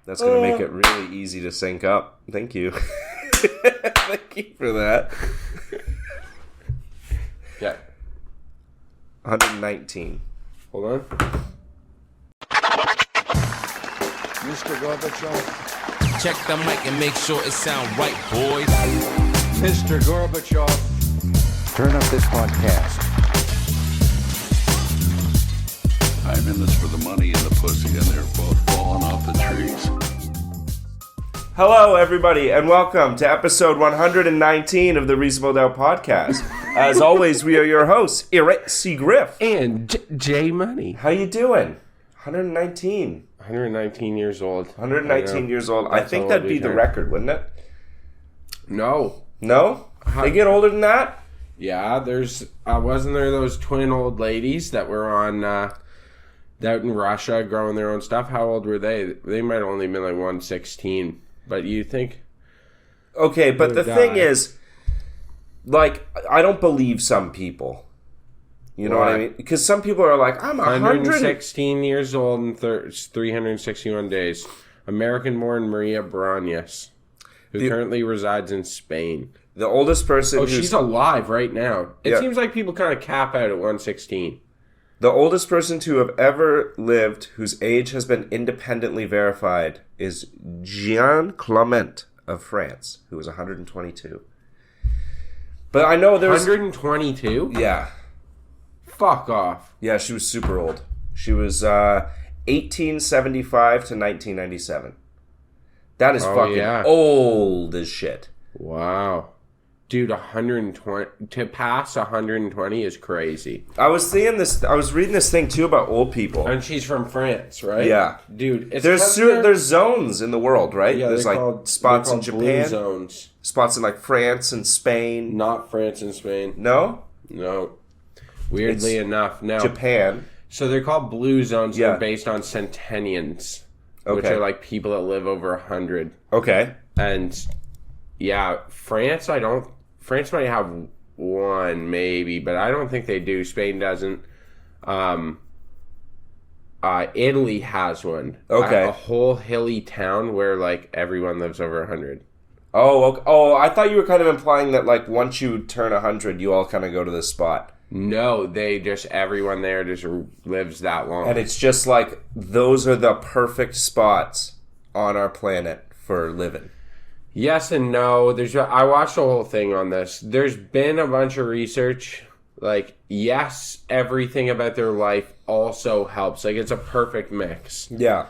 That's going to make it really easy to sync up. Thank you. Thank you for that. Yeah. 119. Hold on. Mr. Gorbachev. Check the mic and make sure it sound right, boys. Mr. Gorbachev. Turn up this podcast. I'm in this for the money and the pussy, and they're both falling off the trees. Hello, everybody, and welcome to episode 119 of the Reasonable Doubt Podcast. As always, we are your hosts, Eric C. Griff. And J Money. How you doing? 119. 119 years old. 119 years old. I think that'd be the record, wouldn't it? No. No? They get older than that? Yeah, there's... wasn't there those twin old ladies that were on... out in Russia growing their own stuff? How old were they? They might have only been like 116. But you think... Okay, but the thing is, like, I don't believe some people. You know what I mean? Because some people are like, I'm 116 years old and 361 days. American-born Maria Brañas, who currently resides in Spain. The oldest person... she's alive right now. It seems like people kind of cap out at 116. The oldest person to have ever lived whose age has been independently verified is Jeanne Clement of France, who was 122. But I know there's... 122? Yeah. Fuck off. Yeah, she was super old. She was 1875 to 1997. That is old as shit. Wow. Dude, 120 to pass 120 is crazy. I was reading this thing too about old people. And she's from France, right? Yeah. Dude, there's zones in the world, right? Yeah, there's like spots in Japan, blue zones. Spots in like France and Spain. Not France and Spain. No? No. Weirdly enough, no. Japan. So they're called blue zones. Yeah. They're based on centennians, which are like people that live over 100. Okay. And yeah, France might have one, maybe, but I don't think they do. Spain doesn't. Italy has one. Okay. A whole hilly town where, like, everyone lives over 100. Oh, okay. Oh, I thought you were kind of implying that, like, once you turn 100, you all kind of go to this spot. No, everyone there just lives that long. And it's just like, those are the perfect spots on our planet for living. Yes and no. I watched the whole thing on this. There's been a bunch of research. Like, yes, everything about their life also helps. Like, it's a perfect mix. Yeah.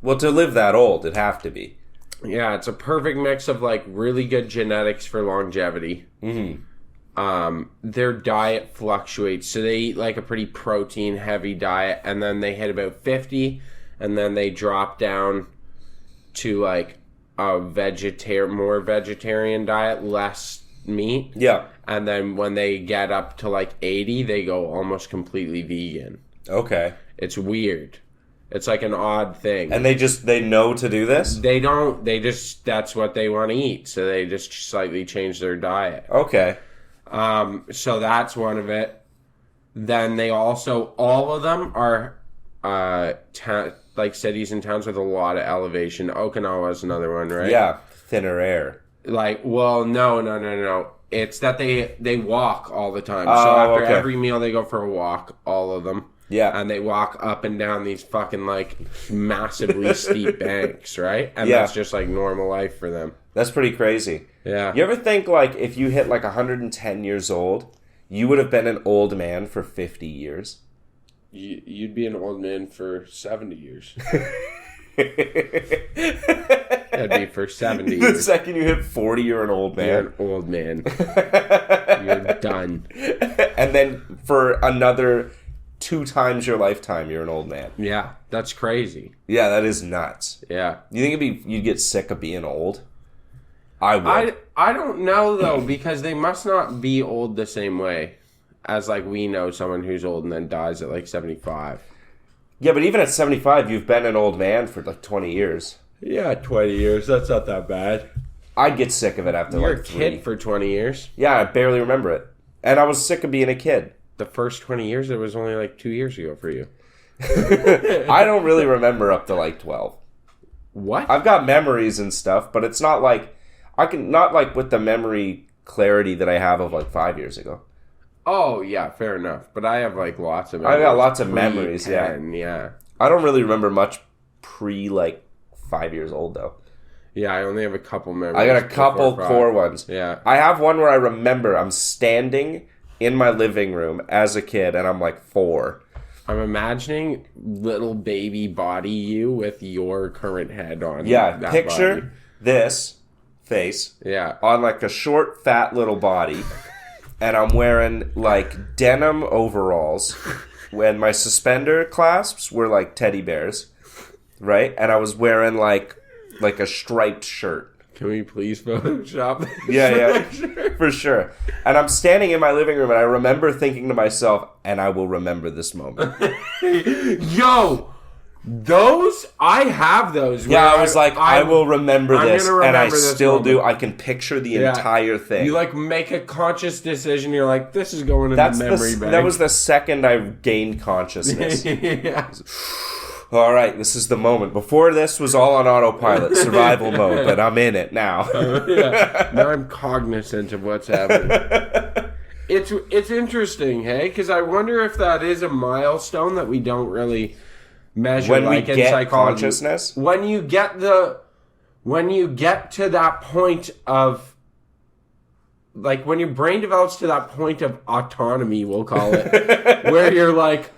Well, to live that old, it'd have to be. Yeah, it's a perfect mix of, like, really good genetics for longevity. Mm-hmm. Their diet fluctuates. So they eat, like, a pretty protein-heavy diet, and then they hit about 50, and then they drop down to, like, a more vegetarian diet, less meat. Yeah. And then when they get up to like 80, they go almost completely vegan. Okay. It's weird. It's like an odd thing. And they know to do this? That's what they want to eat. So they just slightly change their diet. Okay. So that's one of it. Then they also, all of them are, like cities and towns with a lot of elevation. Okinawa is another one, right? Yeah, thinner air. Like, well, no. It's that they walk all the time. So after every meal, they go for a walk, all of them. Yeah. And they walk up and down these fucking, like, massively steep banks, right? And that's just, like, normal life for them. That's pretty crazy. Yeah. You ever think, like, if you hit, like, 110 years old, you would have been an old man for 50 years? You'd be an old man for 70 years. That'd be for 70 years. The second you hit 40, you're an old man. You're an old man. You're done. And then for another 2 times your lifetime, you're an old man. Yeah, that's crazy. Yeah, that is nuts. Yeah. You think you'd get sick of being old? I would. I don't know, though, because they must not be old the same way as, like, we know someone who's old and then dies at, like, 75. Yeah, but even at 75, you've been an old man for, like, 20 years. Yeah, 20 years. That's not that bad. I'd get sick of it after, You're like, a kid 3. for 20 years. Yeah, I barely remember it. And I was sick of being a kid. The first 20 years, it was only, like, 2 years ago for you. I don't really remember up to, like, 12. What? I've got memories and stuff, but it's not like not like with the memory clarity that I have of like 5 years ago. Oh, yeah, fair enough. But I have, like, lots of I memories. got lots of memories, yeah. I don't really remember much pre, like, 5 years old, though. Yeah, I only have a couple memories. I got a couple before 5. core ones. Yeah. I have one where I remember I'm standing in my living room as a kid, and I'm, like, 4. I'm imagining little baby body you with your current head on. Yeah, that picture body. this face Yeah. on, like, a short, fat little body, and I'm wearing, like, denim overalls, when my suspender clasps were, like, teddy bears, right? And I was wearing, like a striped shirt. Can we please Photoshop this? Yeah, for sure. And I'm standing in my living room, and I remember thinking to myself, and I will remember this moment. Yo! Those? I have those. Yeah, where I was like, I will remember I'm this, gonna remember and I this still do. moment. I can picture the Yeah. entire thing. You, like, make a conscious decision. You're like, this is going in That's the memory bank. that was the second I gained consciousness. yeah. All right, this is the moment. Before this was all on autopilot, survival mode, but I'm in it now. Yeah. Now I'm cognizant of what's happening. It's interesting, hey? Because I wonder if that is a milestone that we don't really measure. When like we in get psychology. consciousness? When you get to that point of, like, when your brain develops to that point of autonomy, we'll call it, where you're like,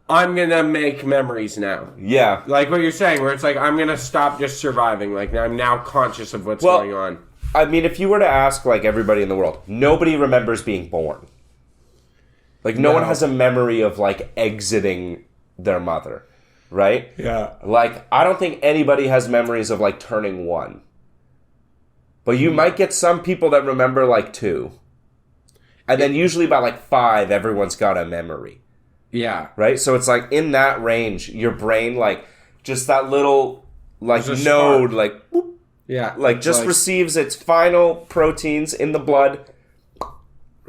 I'm gonna make memories now. Yeah. Like what you're saying, where it's like, I'm gonna stop just surviving. Like, I'm now conscious of what's going on. I mean, if you were to ask, like, everybody in the world, nobody remembers being born. Like, no one has a memory of, like, exiting their mother, right? Yeah. Like, I don't think anybody has memories of, like, turning 1. But you might get some people that remember, like, 2. And then usually by, like, 5, everyone's got a memory. Yeah. Right? So it's like in that range, your brain, like, just that little, like, There's a node, spark. like, boop, Yeah. like, just receives its final proteins in the blood,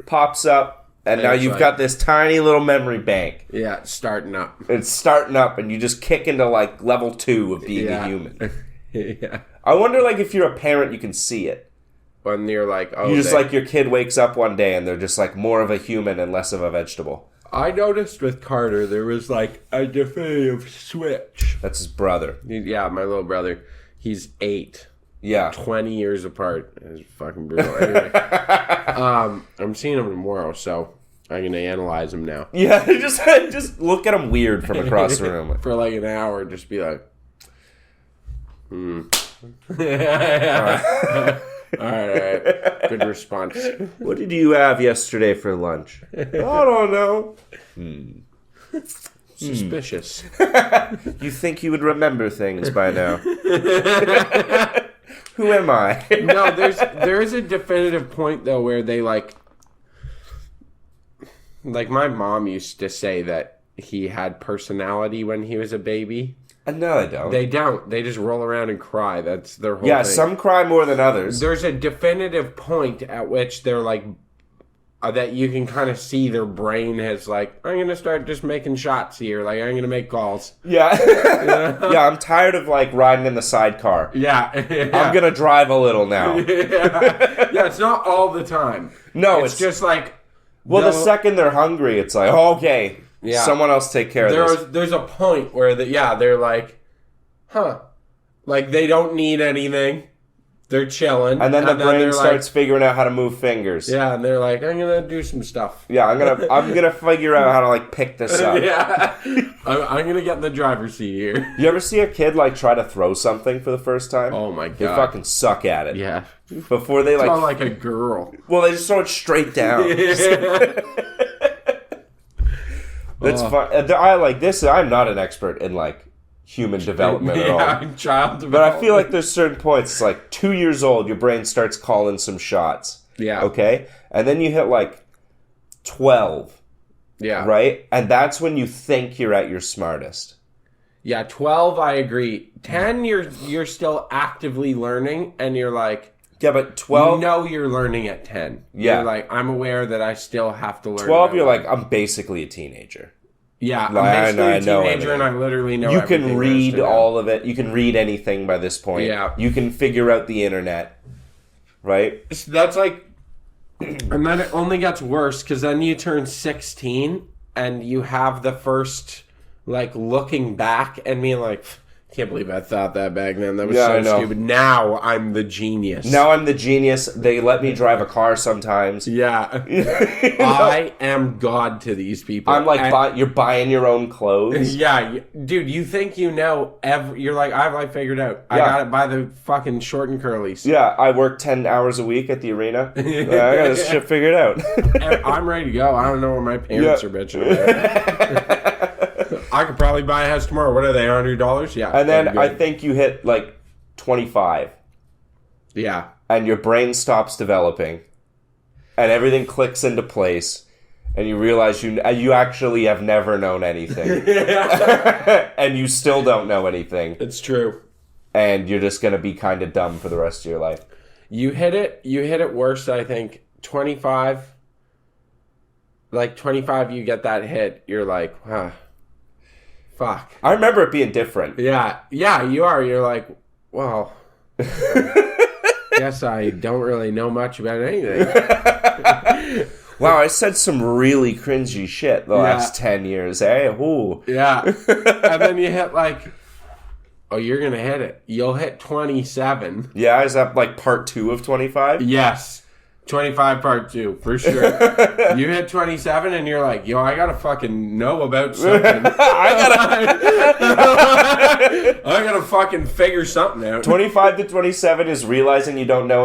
pops up, and now it's you've like- got this tiny little memory bank. Yeah, starting up. It's starting up, and you just kick into, like, level 2 of being a human. Yeah. I wonder, like, if you're a parent, you can see it. When you're like, oh, You just, like, your kid wakes up one day, and they're just, like, more of a human and less of a vegetable. I noticed with Carter, there was like a definitive switch. That's his brother. Yeah, my little brother. He's 8. Yeah. 20 years apart. It's fucking brutal. Anyway, I'm seeing him tomorrow, so I'm going to analyze him now. Yeah, just look at him weird from across the room. For like an hour, just be like, All right. Good response. What did you have yesterday for lunch? I don't know. Suspicious. You think you would remember things by now. Who am I? No, there is a definitive point though where they like my mom used to say that he had personality when he was a baby. No, I don't. They don't. They just roll around and cry. That's their whole Yeah, thing. some cry more than others. There's a definitive point at which they're like that you can kind of see their brain has like, I'm gonna start just making shots here. Like I'm gonna make calls. Yeah. Yeah, I'm tired of like riding in the sidecar. Yeah. I'm gonna drive a little now. Yeah, it's not all the time. No, It's just like well, the they'll- second they're hungry, it's like, okay, Yeah. someone else take care of this. there's a point where they're like, huh, like they don't need anything. They're chilling, And then the brain they're starts figuring out how to move fingers. like, yeah, and they're like, I'm gonna do some stuff. Yeah, I'm gonna figure out how to like pick this up. Yeah, I'm gonna get in the driver's seat here. You ever see a kid like try to throw something for the first time? Oh my They god, fucking suck at it. yeah, Before they not like, like a girl. well, they just throw it straight down. That's fun. I like this. I'm not an expert in like human development at all. Yeah, child development. But I feel like there's certain points. It's like 2 years old, your brain starts calling some shots. Yeah. Okay? And then you hit like 12, yeah, right? And that's when you think you're at your smartest. yeah. 12, I agree. 10, you're still actively learning, and you're like, Yeah, but 12, you know you're learning at 10. Yeah. You're like, I'm aware that I still have to learn. 12 my you're life. like, I'm basically a teenager. Yeah, I'm Like, basically I a know teenager, everything. and I literally know You everything can there is read to know. all of it. You can read anything by this point. Yeah. You can figure out the internet, right? So that's like, and then it only gets worse because then you turn 16 and you have the first, like, looking back and being like, can't believe I thought that back then. That was Yeah, I so know. stupid. Now I'm the genius. Now I'm the genius. They let me drive a car sometimes. Yeah. I am God to these people. I'm like, And- you're buying your own clothes. Yeah, dude, you think you know you're like, I've like figured out. I Yeah. got it by the fucking short and curlies. Yeah, I work 10 hours a week at the arena. I got this shit figured out. And I'm ready to go. I don't know what my parents Yeah. are bitching about. I could probably buy a house tomorrow. What are they, $100? Yeah. And then that'd be I good. think you hit like 25 Yeah. and your brain stops developing and everything clicks into place and you realize you actually have never known anything. And you still don't know anything. It's true. And you're just going to be kind of dumb for the rest of your life. You hit it worse, I think. 25. Like 25, you get that hit. You're like, fuck. I remember it being different. Yeah, you are. You're like, well, guess I don't really know much about anything. Wow, I said some really cringy shit the last 10 years, eh? Ooh. Yeah. And then you hit like, oh, you're going to hit it. You'll hit 27. Yeah, is that like part 2 of 25? Yes. 25 part 2, for sure. You hit 27 and you're like, yo, I got to fucking know about something. I gotta fucking figure something out. 25 to 27 is realizing you don't know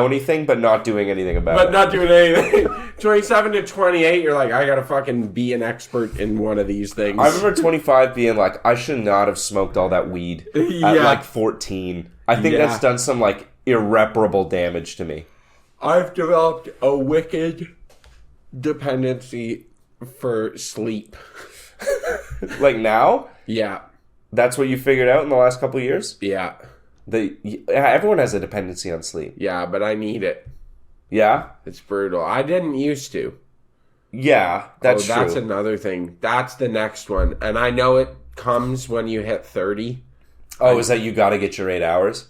anything, but not doing anything about But it. not doing anything. 27 to 28, you're like, I gotta fucking be an expert in one of these things. I remember 25 being like, I should not have smoked all that weed at Yeah. like 14. I think Yeah. that's done some like irreparable damage to me. I've developed a wicked dependency for sleep. Like now, Yeah. that's what you figured out in the last couple of years. Yeah. Everyone has a dependency on sleep. Yeah, but I need it. Yeah, It's brutal. I didn't used to. yeah, that's true. That's another thing. That's the next one. And I know it comes when you hit 30. Oh, is that you got to get your 8 hours?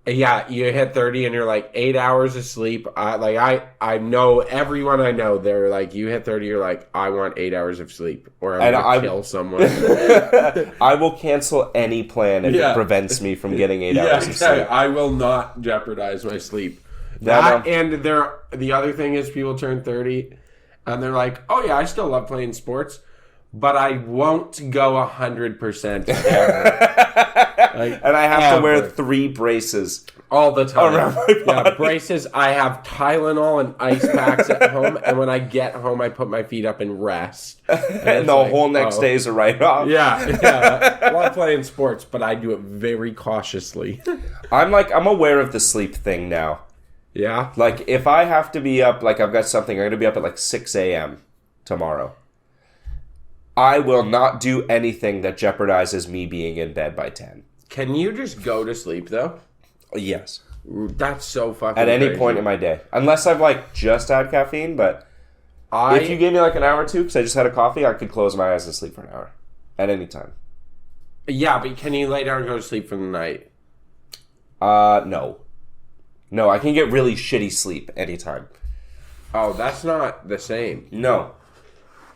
Yeah, you hit 30 and you're like 8 hours of sleep. I know everyone I know. They're like, you hit 30, you're like, I want 8 hours of sleep, or I'm gonna kill someone. I will cancel any plan if Yeah. it prevents me from getting 8 hours of sleep. I will not jeopardize my sleep. Yeah, And the other thing is, people turn 30 and they're like, oh yeah, I still love playing sports, but I won't go 100% And I have to wear Ever. 3 braces. all the time. Around my Yeah, body. braces. I have Tylenol and ice packs at home, and when I get home, I put my feet up and rest. And the like, whole next oh. day is a write-off. Yeah. I love playing sports, but I do it very cautiously. I'm aware of the sleep thing now. Yeah. Like, if I have to be up, like I've got something, I'm going to be up at like 6 a.m. tomorrow. I will not do anything that jeopardizes me being in bed by 10. Can you just go to sleep though? Yes. That's so fucking. At any crazy. point in my day. Unless I've like just had caffeine, but if you gave me like an hour or two, because I just had a coffee, I could close my eyes and sleep for an hour. At any time. Yeah, but can you lay down and go to sleep for the night? No. No, I can get really shitty sleep anytime. Oh, that's not the same. No.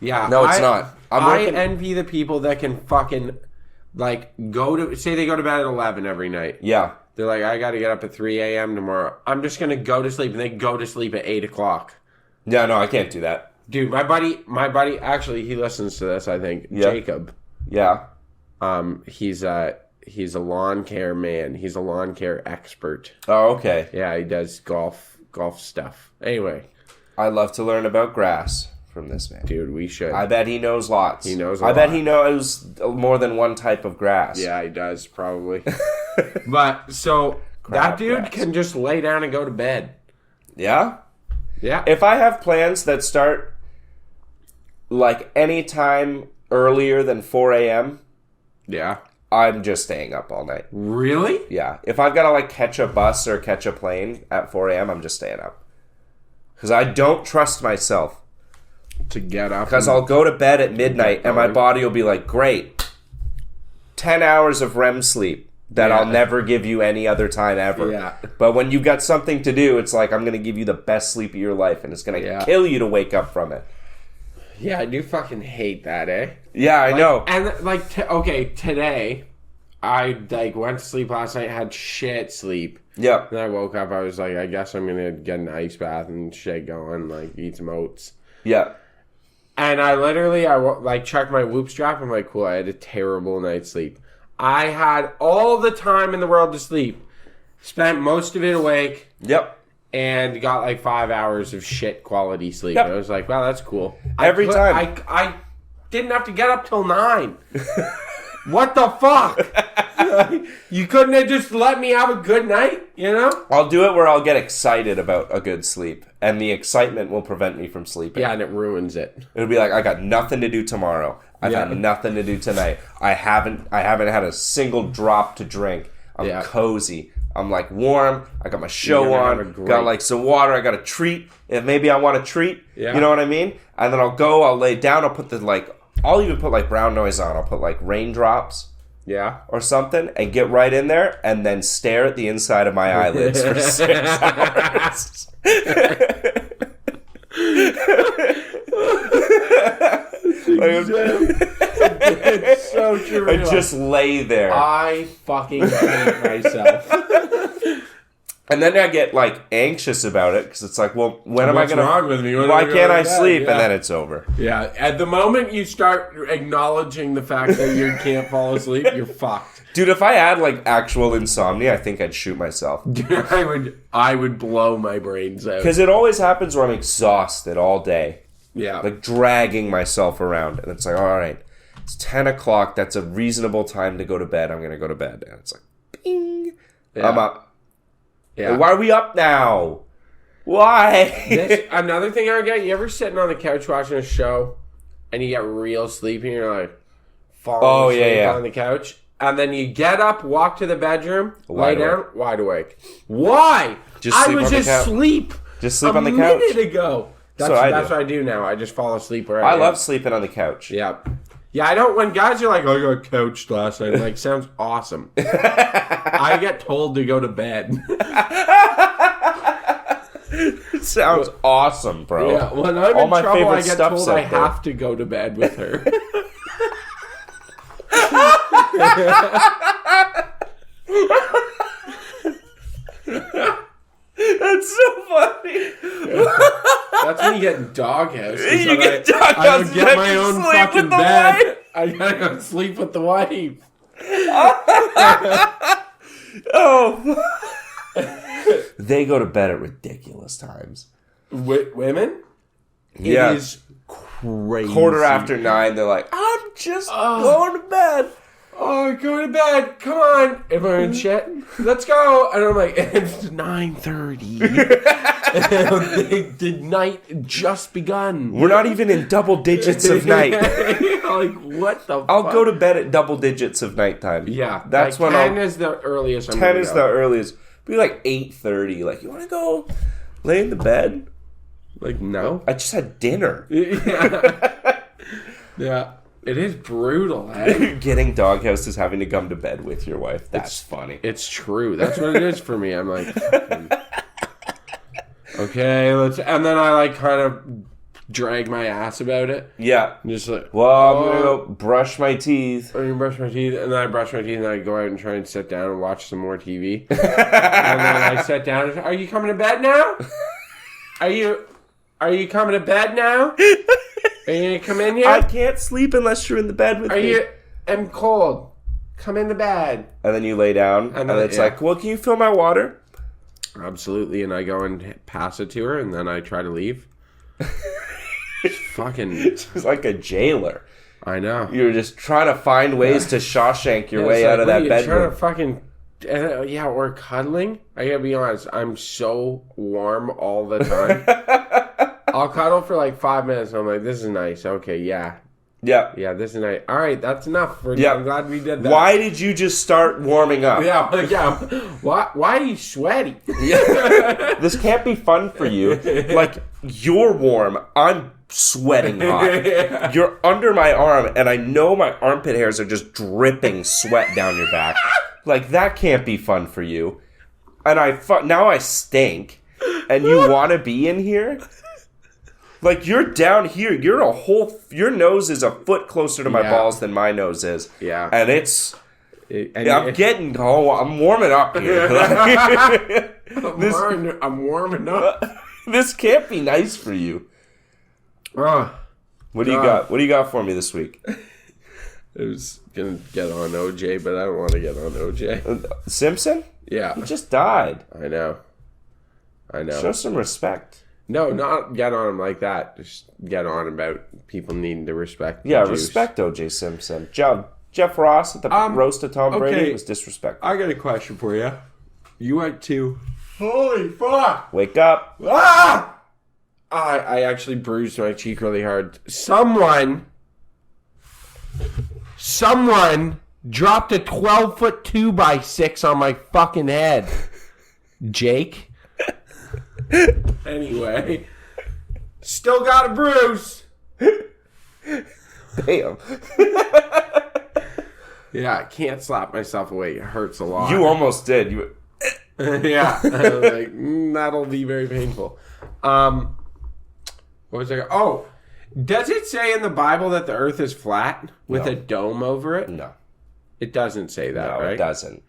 Yeah. No, it's not. I working- envy the people that can fucking like say they go to bed at 11 every night. Yeah. They're like, I got to get up at 3 a.m. tomorrow. I'm just going to go to sleep. And they go to sleep at 8 o'clock. Yeah, no, I can't do that. Dude, my buddy, actually, he listens to this, I think. Yeah. Jacob. Yeah. He's a lawn care man. He's a lawn care expert. Oh, okay. Yeah, he does golf stuff. Anyway, I love to learn about grass from this man. dude, we should. I bet he knows lots. He knows a I bet lot. he knows more than one type of grass. Yeah, he does, probably. But, so, that dude grass. can just lay down and go to bed. Yeah? Yeah. If I have plans that start like any time earlier than 4 a.m., Yeah. I'm just staying up all night. Really? Yeah. If I've got to like catch a bus or catch a plane at 4 a.m., I'm just staying up. Because I don't trust myself. To get up. Because I'll go to bed at midnight and my body will be like, great, 10 hours of REM sleep that I'll never give you any other time ever. Yeah. But when you got something to do, it's like, I'm going to give you the best sleep of your life and it's going to kill you to wake up from it. Yeah, I do fucking hate that, eh? Yeah, I know. And like, today, I like went to sleep last night, had shit sleep. Yeah. Then I woke up, I was like, I guess I'm gonna get an ice bath and shit going, like eat some oats. Yeah. And I literally, like checked my Whoop strap. I'm like, cool, I had a terrible night's sleep. I had all the time in the world to sleep. Spent most of it awake. Yep. And got like 5 hours of shit quality sleep. Yep. I was like, wow, that's cool. Every time. I didn't have to get up till 9. What the fuck? You couldn't have just let me have a good night, you know? I'll do it where I'll get excited about a good sleep. And the excitement will prevent me from sleeping. Yeah, and it ruins it. It'll be like, I got nothing to do tomorrow. I've had nothing to do tonight. I haven't had a single drop to drink. I'm cozy. I'm like warm. I got my show on. Got like some water. I got a treat. If maybe I want a treat. Yeah. You know what I mean? And then I'll lay down. I'll put I'll even put like brown noise on. I'll put like raindrops. Yeah. Or something. And get right in there. And then stare at the inside of my eyelids for 6 hours. It's so true. I just lay there. I fucking hate myself. And then I get like anxious about it because it's like, well, when am I gonna? What's wrong with me? Why can't I sleep? And then it's over. Yeah. At the moment you start acknowledging the fact that you can't fall asleep, you're fucked. Dude, if I had like actual insomnia, I think I'd shoot myself. I would blow my brains out. Because it always happens where I'm exhausted all day. Yeah. Like dragging myself around. And it's like, all right, it's 10 o'clock. That's a reasonable time to go to bed. I'm going to go to bed. And it's like, bing. Yeah. I'm up. Yeah. Why are we up now? Why? Another thing I would get, you ever sitting on the couch watching a show and you get real sleepy and you're like falling asleep on the couch? And then you get up, walk to the bedroom, lay down, wide awake. Why? I was just asleep. Just sleep on the couch. A minute ago. That's what I do now. I just fall asleep wherever. I love sleeping on the couch. Yeah. Yeah, I don't. When guys are like, I got couched last night, I'm like, sounds awesome. I get told to go to bed. It sounds awesome, bro. Yeah, when I'm in trouble, I get told I have to go to bed with her. That's so funny. That's when you get doghouse. You get doghouse. I don't get my own fucking bed. I gotta go sleep with the wife. Oh. They go to bed at ridiculous times. Women? Yeah. It is crazy. 9:15, they're like, I'm just going to bed. Oh, go to bed. Come on. Everyone in shit. Let's go. And I'm like, it's 9:30. The night just begun. We're not even in double digits of night. Like, what the I'll fuck? go to bed at double digits of nighttime. Yeah. That's like when 10 is the earliest. 10 is the earliest. Be like 8:30. Like, you want to go lay in the bed? Like, no. I just had dinner. Yeah. Yeah. It is brutal, eh? Getting doghouse is having to come to bed with your wife. That's funny. It's true. That's what it is for me. I'm like, okay, let's. And then I like kind of drag my ass about it. Yeah. I'm just like, well, I'm gonna go brush my teeth. I'm gonna brush my teeth, and then I brush my teeth, and I go out and try and sit down and watch some more TV. And then I sit down. And, are you coming to bed now? Are you coming to bed now? Are you gonna come in here? I can't sleep unless you're in the bed with me. I'm cold. Come in the bed. And then you lay down, and then it's like, well, can you fill my water? Absolutely, and I go and pass it to her, and then I try to leave. Fucking... She's like a jailer. I know. You're just trying to find ways to Shawshank your way out of that bedroom. Trying to fucking... yeah, or cuddling. I gotta be honest, I'm so warm all the time. I'll cuddle for like 5 minutes, and I'm like, this is nice. Okay, yeah. Yeah. Yeah, this is nice. All right, that's enough. I'm glad we did that. Why did you just start warming up? Yeah, like, yeah. Why are you sweaty? Yeah. This can't be fun for you. Like, you're warm. I'm sweating hot. You're under my arm, and I know my armpit hairs are just dripping sweat down your back. Like, that can't be fun for you. And now I stink, and you want to be in here? Like, you're down here. Your nose is a foot closer to my balls than my nose is. Yeah. And I'm warming up here. I'm warming up. This can't be nice for you. What do you got? What do you got for me this week? I was gonna get on OJ, but I don't want to get on OJ. Simpson? Yeah. He just died. I know. Show some respect. No, not get on him like that. Just get on about people needing to respect. Yeah, the Jews. respect O.J. Simpson. Jeff Ross at the roast of Tom Brady was disrespectful. I got a question for you. You went to... Holy fuck! Wake up. Ah! I actually bruised my cheek really hard. Someone dropped a 12-foot 2x6 on my fucking head. Jake? Anyway. Still got a bruise. Damn. Yeah, I can't slap myself away. It hurts a lot. You almost did. Yeah. I was like, that'll be very painful. What was I? Oh, does it say in the Bible that the earth is flat with a dome over it? No. It doesn't say that, No, right? it doesn't.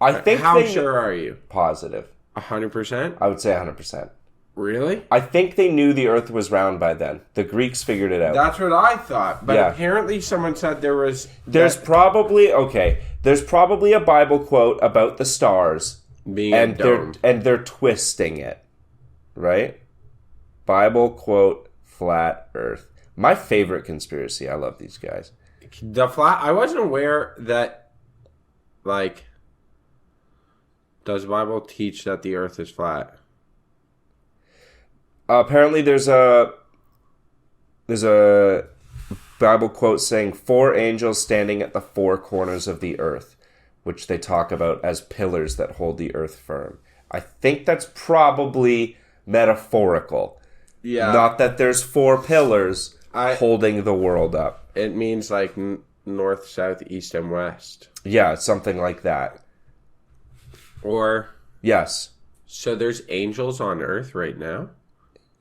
I think How sure are you? Positive. 100%? I would say 100%. Really? I think they knew the earth was round by then. The Greeks figured it out. That's what I thought. But Yeah. apparently someone said there was... There's probably a Bible quote about the stars being a dome. they're twisting it. Right? Bible quote, flat earth. My favorite conspiracy. I love these guys. The flat... I wasn't aware that, like... Does the Bible teach that the earth is flat? Apparently there's a Bible quote saying 4 angels standing at the 4 corners of the earth, which they talk about as pillars that hold the earth firm. I think that's probably metaphorical. Yeah. Not that there's 4 pillars holding the world up. It means like north, south, east, and west. Yeah, something like that. Or... Yes. So there's angels on earth right now?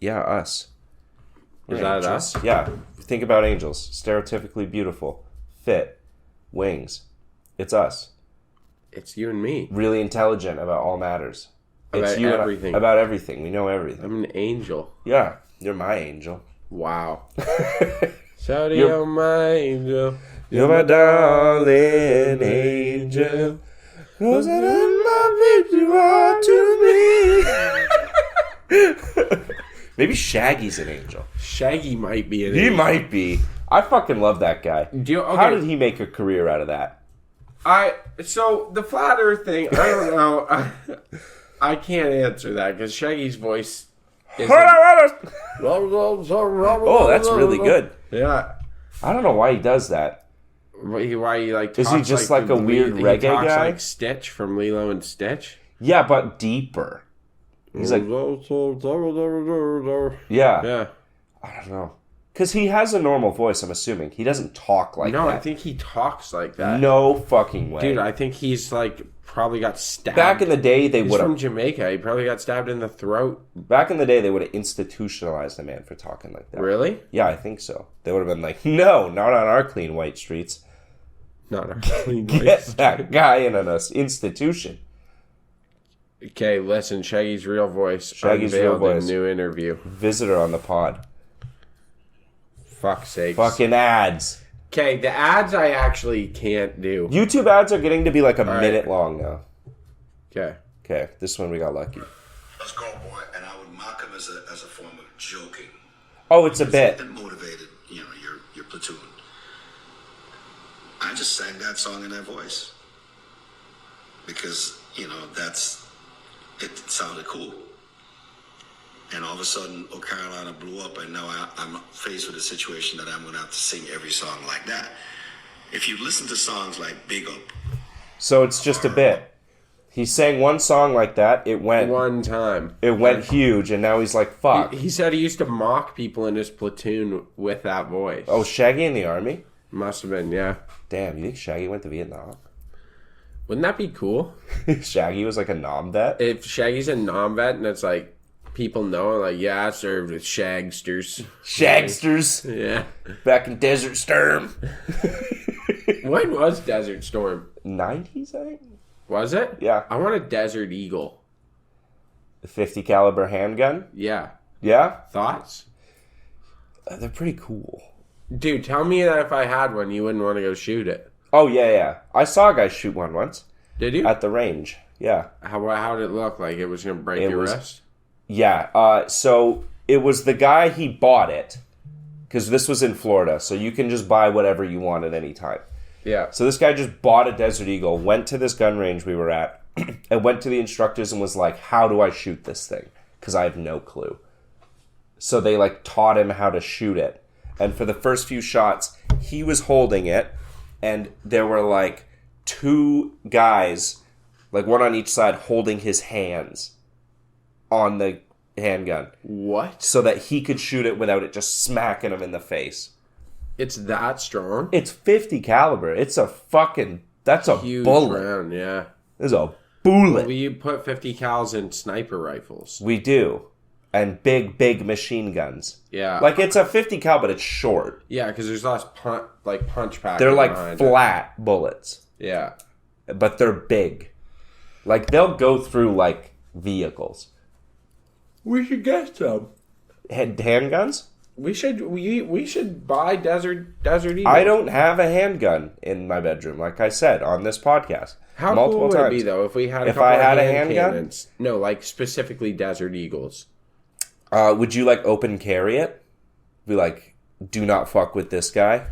Yeah, us. Is We're that angels. us? Yeah. Think about angels. Stereotypically beautiful. Fit. Wings. It's us. It's you and me. Really intelligent about all matters. About It's you everything. About everything. We know everything. I'm an angel. Yeah. You're my angel. Wow. Shawty, you're my angel. You're my darling angel. Cause I love my baby you are to me. Maybe Shaggy's an angel. Shaggy might be an He angel. might be. I fucking love that guy. How did he make a career out of that? So the flat earth thing, I don't know. I can't answer that because Shaggy's voice is... Oh, that's really good. Yeah. I don't know why he does that. Why he like Is he talks just like a weird he reggae talks guy? like Stitch from Lilo and Stitch? Yeah, but deeper. He's like, yeah. Yeah. I don't know. Because he has a normal voice, I'm assuming. He doesn't talk like that. No, I think he talks like that. No fucking way. Dude, I think he's like probably got stabbed. Back in the day, they He's would from have. Jamaica. He probably got stabbed in the throat. Back in the day, they would have institutionalized a man for talking like that. Really? Yeah, I think so. They would have been like, no, not on our clean white streets. Not our clean Get voice. that guy in an institution. Okay, listen. Shaggy's real voice. Shaggy's real unveiled in voice. new interview. Visitor on the pod. Fuck's sakes. Fucking ads. Okay, the ads I actually can't do. YouTube ads are getting to be like a right. minute long now. Okay. Okay, this one we got lucky. Let's go, boy. And I would mock him as a form of joking. Oh, it's a bit. It motivated, your platoon. I just sang that song in that voice. Because, it sounded cool. And all of a sudden, Oh Carolina blew up, and now I'm faced with a situation that I'm going to have to sing every song like that. If you listen to songs like Big Up. So it's just a bit. He sang one song like that. It went One time. It went huge, and now he's like, fuck. He said he used to mock people in his platoon with that voice. Oh, Shaggy in the army? Must have been, yeah. Damn, you think Shaggy went to Vietnam? Wouldn't that be cool? Shaggy was like a nom vet? If Shaggy's a non-vet and it's like, people know, like, yeah, I served with Shagsters. Shagsters. Yeah. Back in Desert Storm. When was Desert Storm? 90s, I think? Was it? Yeah. I want a Desert Eagle. The 50 caliber handgun? Yeah. Yeah? Thoughts? They're pretty could Dude, tell me that if I had one, you wouldn't want to go shoot it. Oh, yeah. I saw a guy shoot one once. Did you? At the range. Yeah. How did it look? Like it was going to break your wrist? Yeah. So it was the guy, he bought it. Because this was in Florida, so you can just buy whatever you want at any time. Yeah. So this guy just bought a Desert Eagle, went to this gun range we were at, and went to the instructors and was like, how do I shoot this thing? Because I have no clue. So they like taught him how to shoot it. And for the first few shots, he was holding it, and there were like two guys, like one on each side, holding his hands on the handgun. What? So that he could shoot it without it just smacking him in the face. It's that strong? It's 50 caliber. It's a fucking... That's a Huge bullet. round, yeah. It's a bullet. We put 50 cals in sniper rifles. We do. And big machine guns. Yeah. Like, it's a 50 cal, but it's short. Yeah, because there's less punch pack. They're like flat bullets. Yeah. But they're big. Like, they'll go through, like, vehicles. We should get some. Handguns? We should buy Desert Eagle. I don't have a handgun in my bedroom, like I said on this podcast. How multiple cool would times. it be, though, if we had If I had a handgun? cannons? No, like, specifically Desert Eagles. Would you, like, open carry it? Be like, do not fuck with this guy?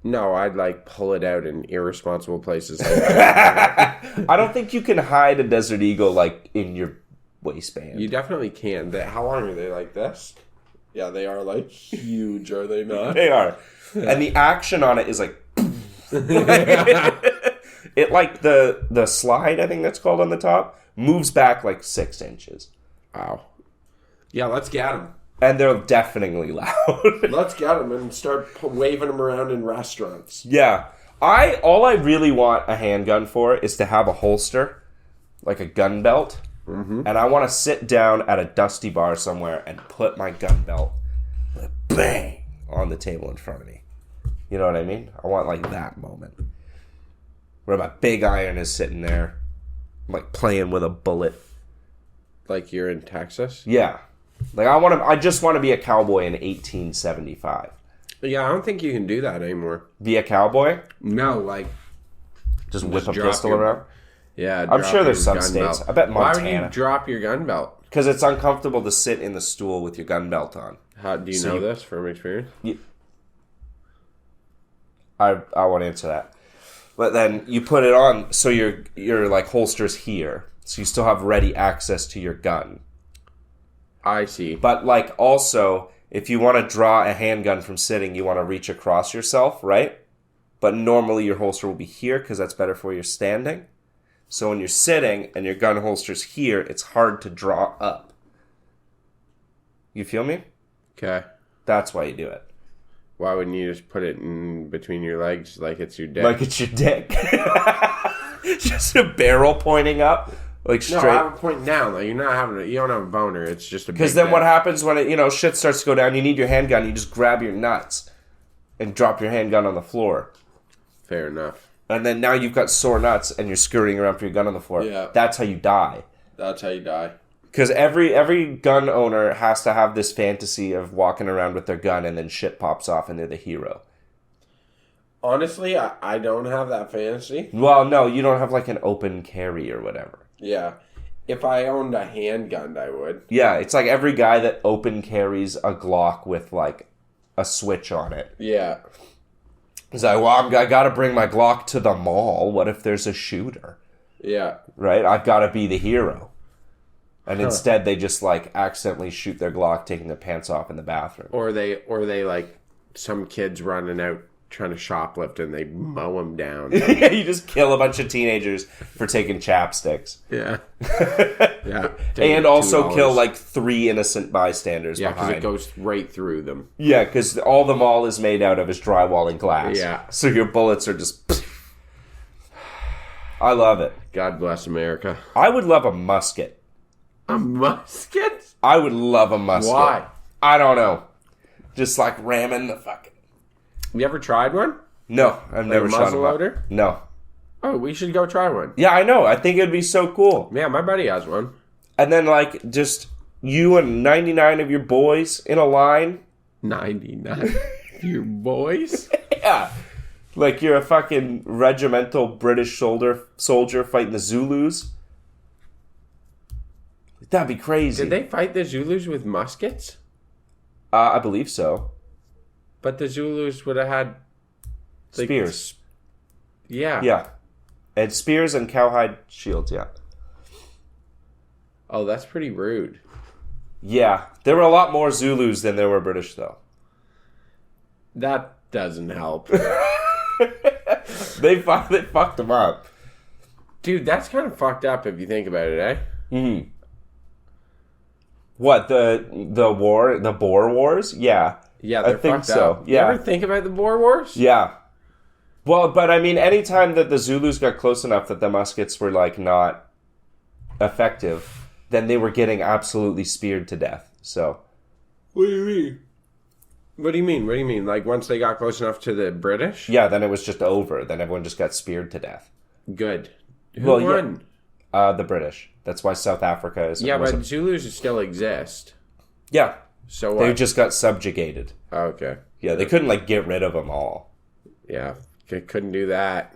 No, I'd, like, pull it out in irresponsible places. I don't think you can hide a Desert Eagle, like, in your waistband. You definitely can. How long are they like this? Yeah, they are, like, huge, are they not? They are. And the action on it is like... it, like, the slide, I think that's called on the top, moves back, like, 6 inches. Wow. Yeah, let's get them. And they're deafeningly loud. Let's get them and start waving them around in restaurants. Yeah. All I really want a handgun for is to have a holster, like a gun belt. Mm-hmm. And I want to sit down at a dusty bar somewhere and put my gun belt, bang, on the table in front of me. You know what I mean? I want, like, that moment. Where my big iron is sitting there, I'm, like, playing with a bullet. Like you're in Texas? Yeah. Like, I just want to be a cowboy in 1875. Yeah, I don't think you can do that anymore. Be a cowboy? No, like... Just whip a drop pistol your- around? Yeah, I'm sure there's your some gun states. belt. I bet Why would Montana. you drop your gun belt? Because it's uncomfortable to sit in the stool with your gun belt on. How do you know this from experience? I won't answer that. But then you put it on so your like holster's here. So you still have ready access to your gun. I see. But like also, if you want to draw a handgun from sitting, you want to reach across yourself, right? But normally your holster will be here because that's better for your standing. So when you're sitting and your gun holster's here, it's hard to draw up. You feel me? Okay. That's why you do it. Why wouldn't you just put it in between your legs like it's your dick? Like it's your dick. Just a barrel pointing up. Like straight. No, I have a point down. Like you don't have a boner. It's just a. Because then what happens when it, shit starts to go down? You need your handgun. You just grab your nuts and drop your handgun on the floor. Fair enough. And then now you've got sore nuts and you're scurrying around for your gun on the floor. Yeah. That's how you die. That's how you die. Because every gun owner has to have this fantasy of walking around with their gun and then shit pops off and they're the hero. Honestly, I don't have that fantasy. Well, no, you don't have like an open carry or whatever. Yeah. If I owned a handgun, I would. Yeah, it's like every guy that open carries a Glock with like a switch on it. Yeah. He's like, well, I got to bring my Glock to the mall. What if there's a shooter? Yeah. Right? I've got to be the hero. And instead they just like accidentally shoot their Glock taking their pants off in the bathroom. Or they like some kids running out trying to shoplift and they mow him down. You just kill a bunch of teenagers for taking chapsticks. Yeah. Yeah. And also $2. kill like 3 innocent bystanders Yeah, because behind. it goes right through them. Yeah, because all the mall is made out of is drywall and glass. Yeah. So your bullets are just... I love it. God bless America. I would love a musket. A musket? I would love a musket. Why? I don't know. Just like ramming the fucking... You ever tried one? No, I've never a shot muzzle a loader? No. Oh, we should go try one. Yeah, I know. I think it'd be so cool. Yeah, my buddy has one. And then like just you and 99 of your boys in a line. 99. Your boys? Yeah. Like you're a fucking regimental British soldier fighting the Zulus. That'd be crazy. Did they fight the Zulus with muskets? I believe so. But the Zulus would have had... like, Spears. Yeah. Yeah. And spears and cowhide shields, yeah. Oh, that's pretty rude. Yeah. There were a lot more Zulus than there were British, though. That doesn't help. They fucked them up. Dude, that's kind of fucked up if you think about it, eh? Mm-hmm. What, the Boer Wars? Yeah. Yeah, I they're think fucked so. up. Yeah. You ever think about the Boer Wars? Yeah. Well, but I mean, anytime that the Zulus got close enough that the muskets were, like, not effective, then they were getting absolutely speared to death, so... What do you mean? What do you mean? What do you mean? Like, once they got close enough to the British? Yeah, then it was just over. Then everyone just got speared to death. Good. Who Well, yeah. won? The British. That's why South Africa is... Yeah, but Zulus still exist. Yeah. So what? They just got subjugated. Oh, okay. Yeah, they couldn't, like, get rid of them all. Yeah, couldn't do that.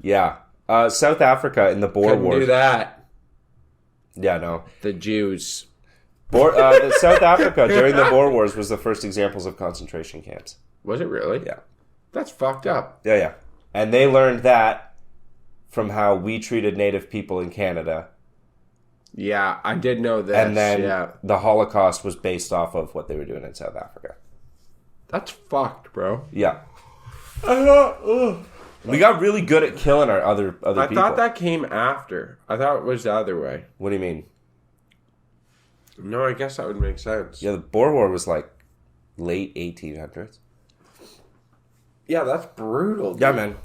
Yeah. South Africa in the Boer Couldn't Wars... do that. Yeah, no. The Jews. The South Africa during the Boer Wars was the first examples of concentration camps. Was it really? Yeah. That's fucked up. Yeah, yeah. And they learned that from how we treated Native people in Canada. Yeah, I did know this. And then yeah. the Holocaust was based off of what they were doing in South Africa. That's fucked, bro. Yeah. We got really good at killing our other people. I thought that came after. I thought it was the other way. What do you mean? No, I guess that would make sense. Yeah, the Boer War was like late 1800s. Yeah, that's brutal. Dude. Yeah, man.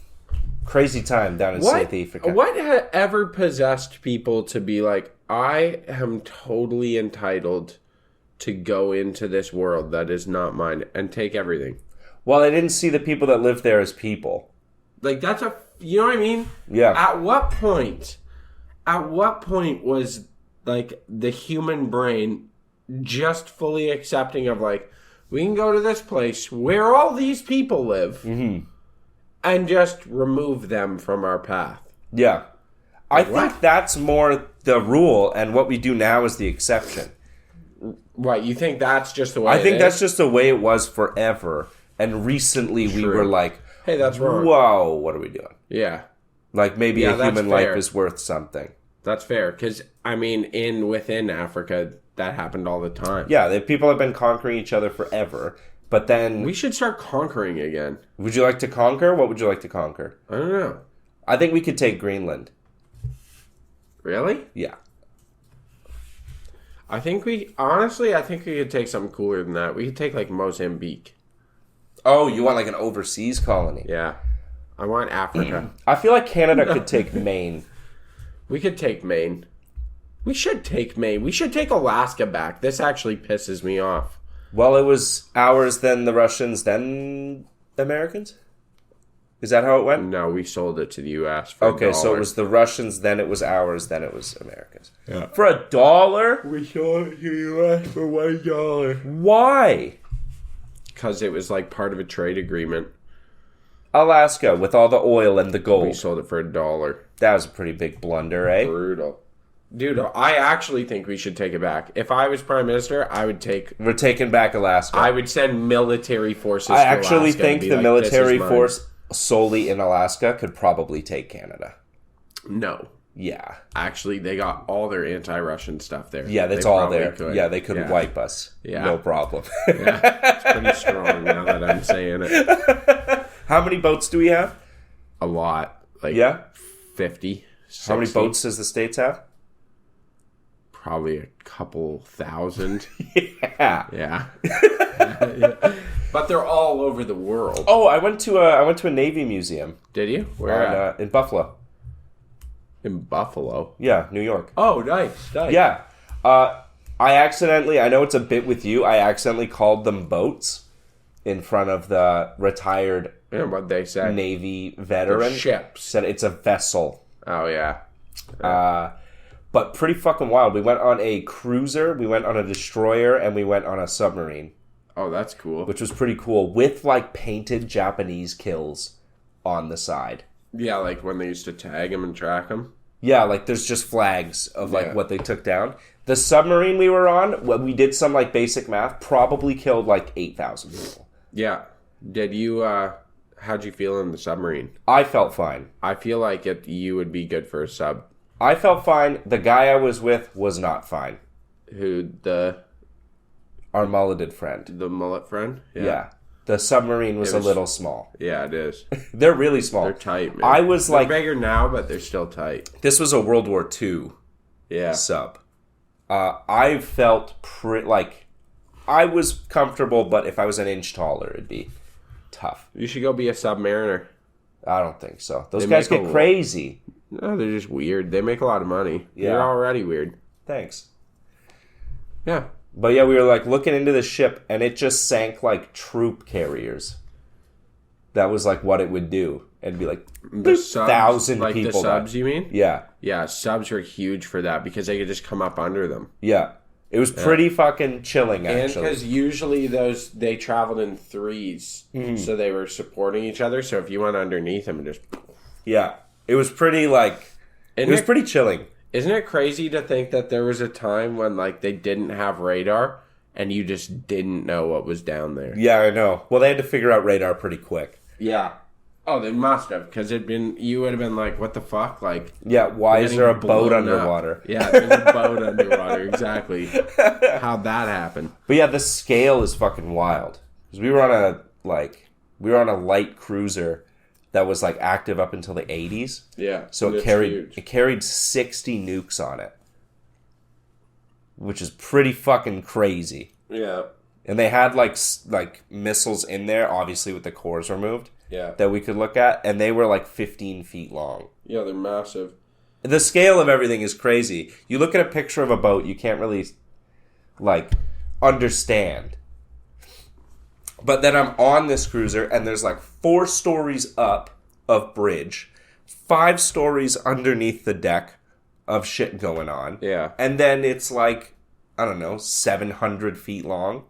Crazy time down in South Africa. What had ever possessed people to be like, I am totally entitled to go into this world that is not mine and take everything? Well, they didn't see the people that lived there as people. Like, that's a... You know what I mean? Yeah. At what point was, like, the human brain just fully accepting of, like, we can go to this place where all these people live and just remove them from our path? Yeah. I What? think that's more the rule, and what we do now is the exception. Right, you think that's just the way I think it that's is? just the way it was forever. And recently we True. were like, Hey, that's wrong. whoa, what are we doing? Yeah, Like maybe Yeah, a that's human life fair. is worth something. that's fair. Because, I mean, within Africa, that happened all the time. Yeah, the people have been conquering each other forever. But then, We should start conquering again. would you like to conquer? What would you like to conquer? I don't know. I think we could take Greenland. Really? Yeah. I think we could take something cooler than that. We could take, like, Mozambique. Oh, you want like an overseas colony? Yeah. I want Africa. I feel like Canada could take Maine. We could take Maine. We should take Maine. We should take Alaska back. This actually pisses me off. Well, it was ours, then the Russians, then the Americans? Is that how it went? No, we sold it to the U.S. for Okay, $1. so it was the Russians, then it was ours, then it was America's. Yeah. For $1? We sold it to the U.S. for $1. Why? Because it was like part of a trade agreement. Alaska, with all the oil and the We gold. sold it for $1. That was a pretty big blunder, eh? Brutal. Dude, I actually think we should take it back. If I was prime minister, I would We're taking back Alaska. I would send military forces I to actually Alaska and think be the like, "This is military mine." force solely in Alaska could probably take Canada. No. Yeah. Actually, they got all their anti-Russian stuff there. Yeah, that's They all probably there. could. Yeah, they could wipe us. Yeah. No problem. It's pretty strong now that I'm saying it. How many boats do we have? A lot. Like Yeah. 50. How many 60. boats does the States have? Probably a couple thousand. Yeah. Yeah. But they're all over the world. Oh, I went to a Navy museum Did you? Where at? in Buffalo. In Buffalo. Yeah, New York. Oh, nice. Yeah. I know it's a bit with you, I accidentally called them boats in front of the retired Yeah, what they say. Navy veteran. They're ships. Said it's a vessel. Oh, yeah. But pretty fucking wild. We went on a cruiser, we went on a destroyer, and we went on a submarine, Oh, that's cool. which was pretty cool, with like painted Japanese kills on the side. Yeah, like when they used to tag them and track them. Yeah, like there's just flags of like Yeah. what they took down. The submarine we were on, when we did some like basic math, probably killed like 8,000 people. Yeah. Did you, how'd you feel in the submarine? I felt fine. I feel like you would be good for a sub. I felt fine. The guy I was with was not fine. Our mulleted friend. The mullet friend? Yeah. The submarine was It was- a little small. Yeah, it is. They're really small. They're tight, man. I was They're like, bigger now, but they're still tight. this was a World War II Yeah. sub. I felt I was comfortable, but if I was an inch taller, it'd be tough. You should go be a submariner. I don't think so. Those They guys make get a- crazy. No, they're just weird. They make a lot of money. Yeah. They're already weird. Thanks. Yeah. But yeah, we were like looking into the ship, and it just sank like troop carriers. That was like what it would do, and be like The subs, 1,000 like people. the subs, you mean? Yeah, Yeah, subs are huge for that because they could just come up under them. yeah. It was pretty fucking chilling, And actually. because usually they traveled in threes, Mm-hmm. so they were supporting each other. So if you went underneath them, and just Yeah, it was pretty like it was pretty chilling. Isn't it crazy to think that there was a time when like they didn't have radar and you just didn't know what was down there? Yeah, I know. Well, they had to figure out radar pretty quick. Yeah. Oh, they must have, because you would have been like, "What the fuck?" Like, Yeah, why is there a getting boat blown up. underwater? Yeah, there's a boat underwater. Exactly. How'd that happen? But yeah, the scale is fucking wild. Because we were on a light cruiser that was like active up until the 80s. Yeah. So and it it's huge. carried 60 nukes on it, which is pretty fucking crazy. Yeah. And they had like missiles in there, obviously with the cores removed, Yeah. that we could look at, and they were like 15 feet long. Yeah, they're massive. The scale of everything is crazy. You look at a picture of a boat, you can't really like understand. But then I'm on this cruiser, and there's like 4 stories up of bridge, 5 stories underneath the deck of shit going on. Yeah. And then it's like, I don't know, 700 feet long.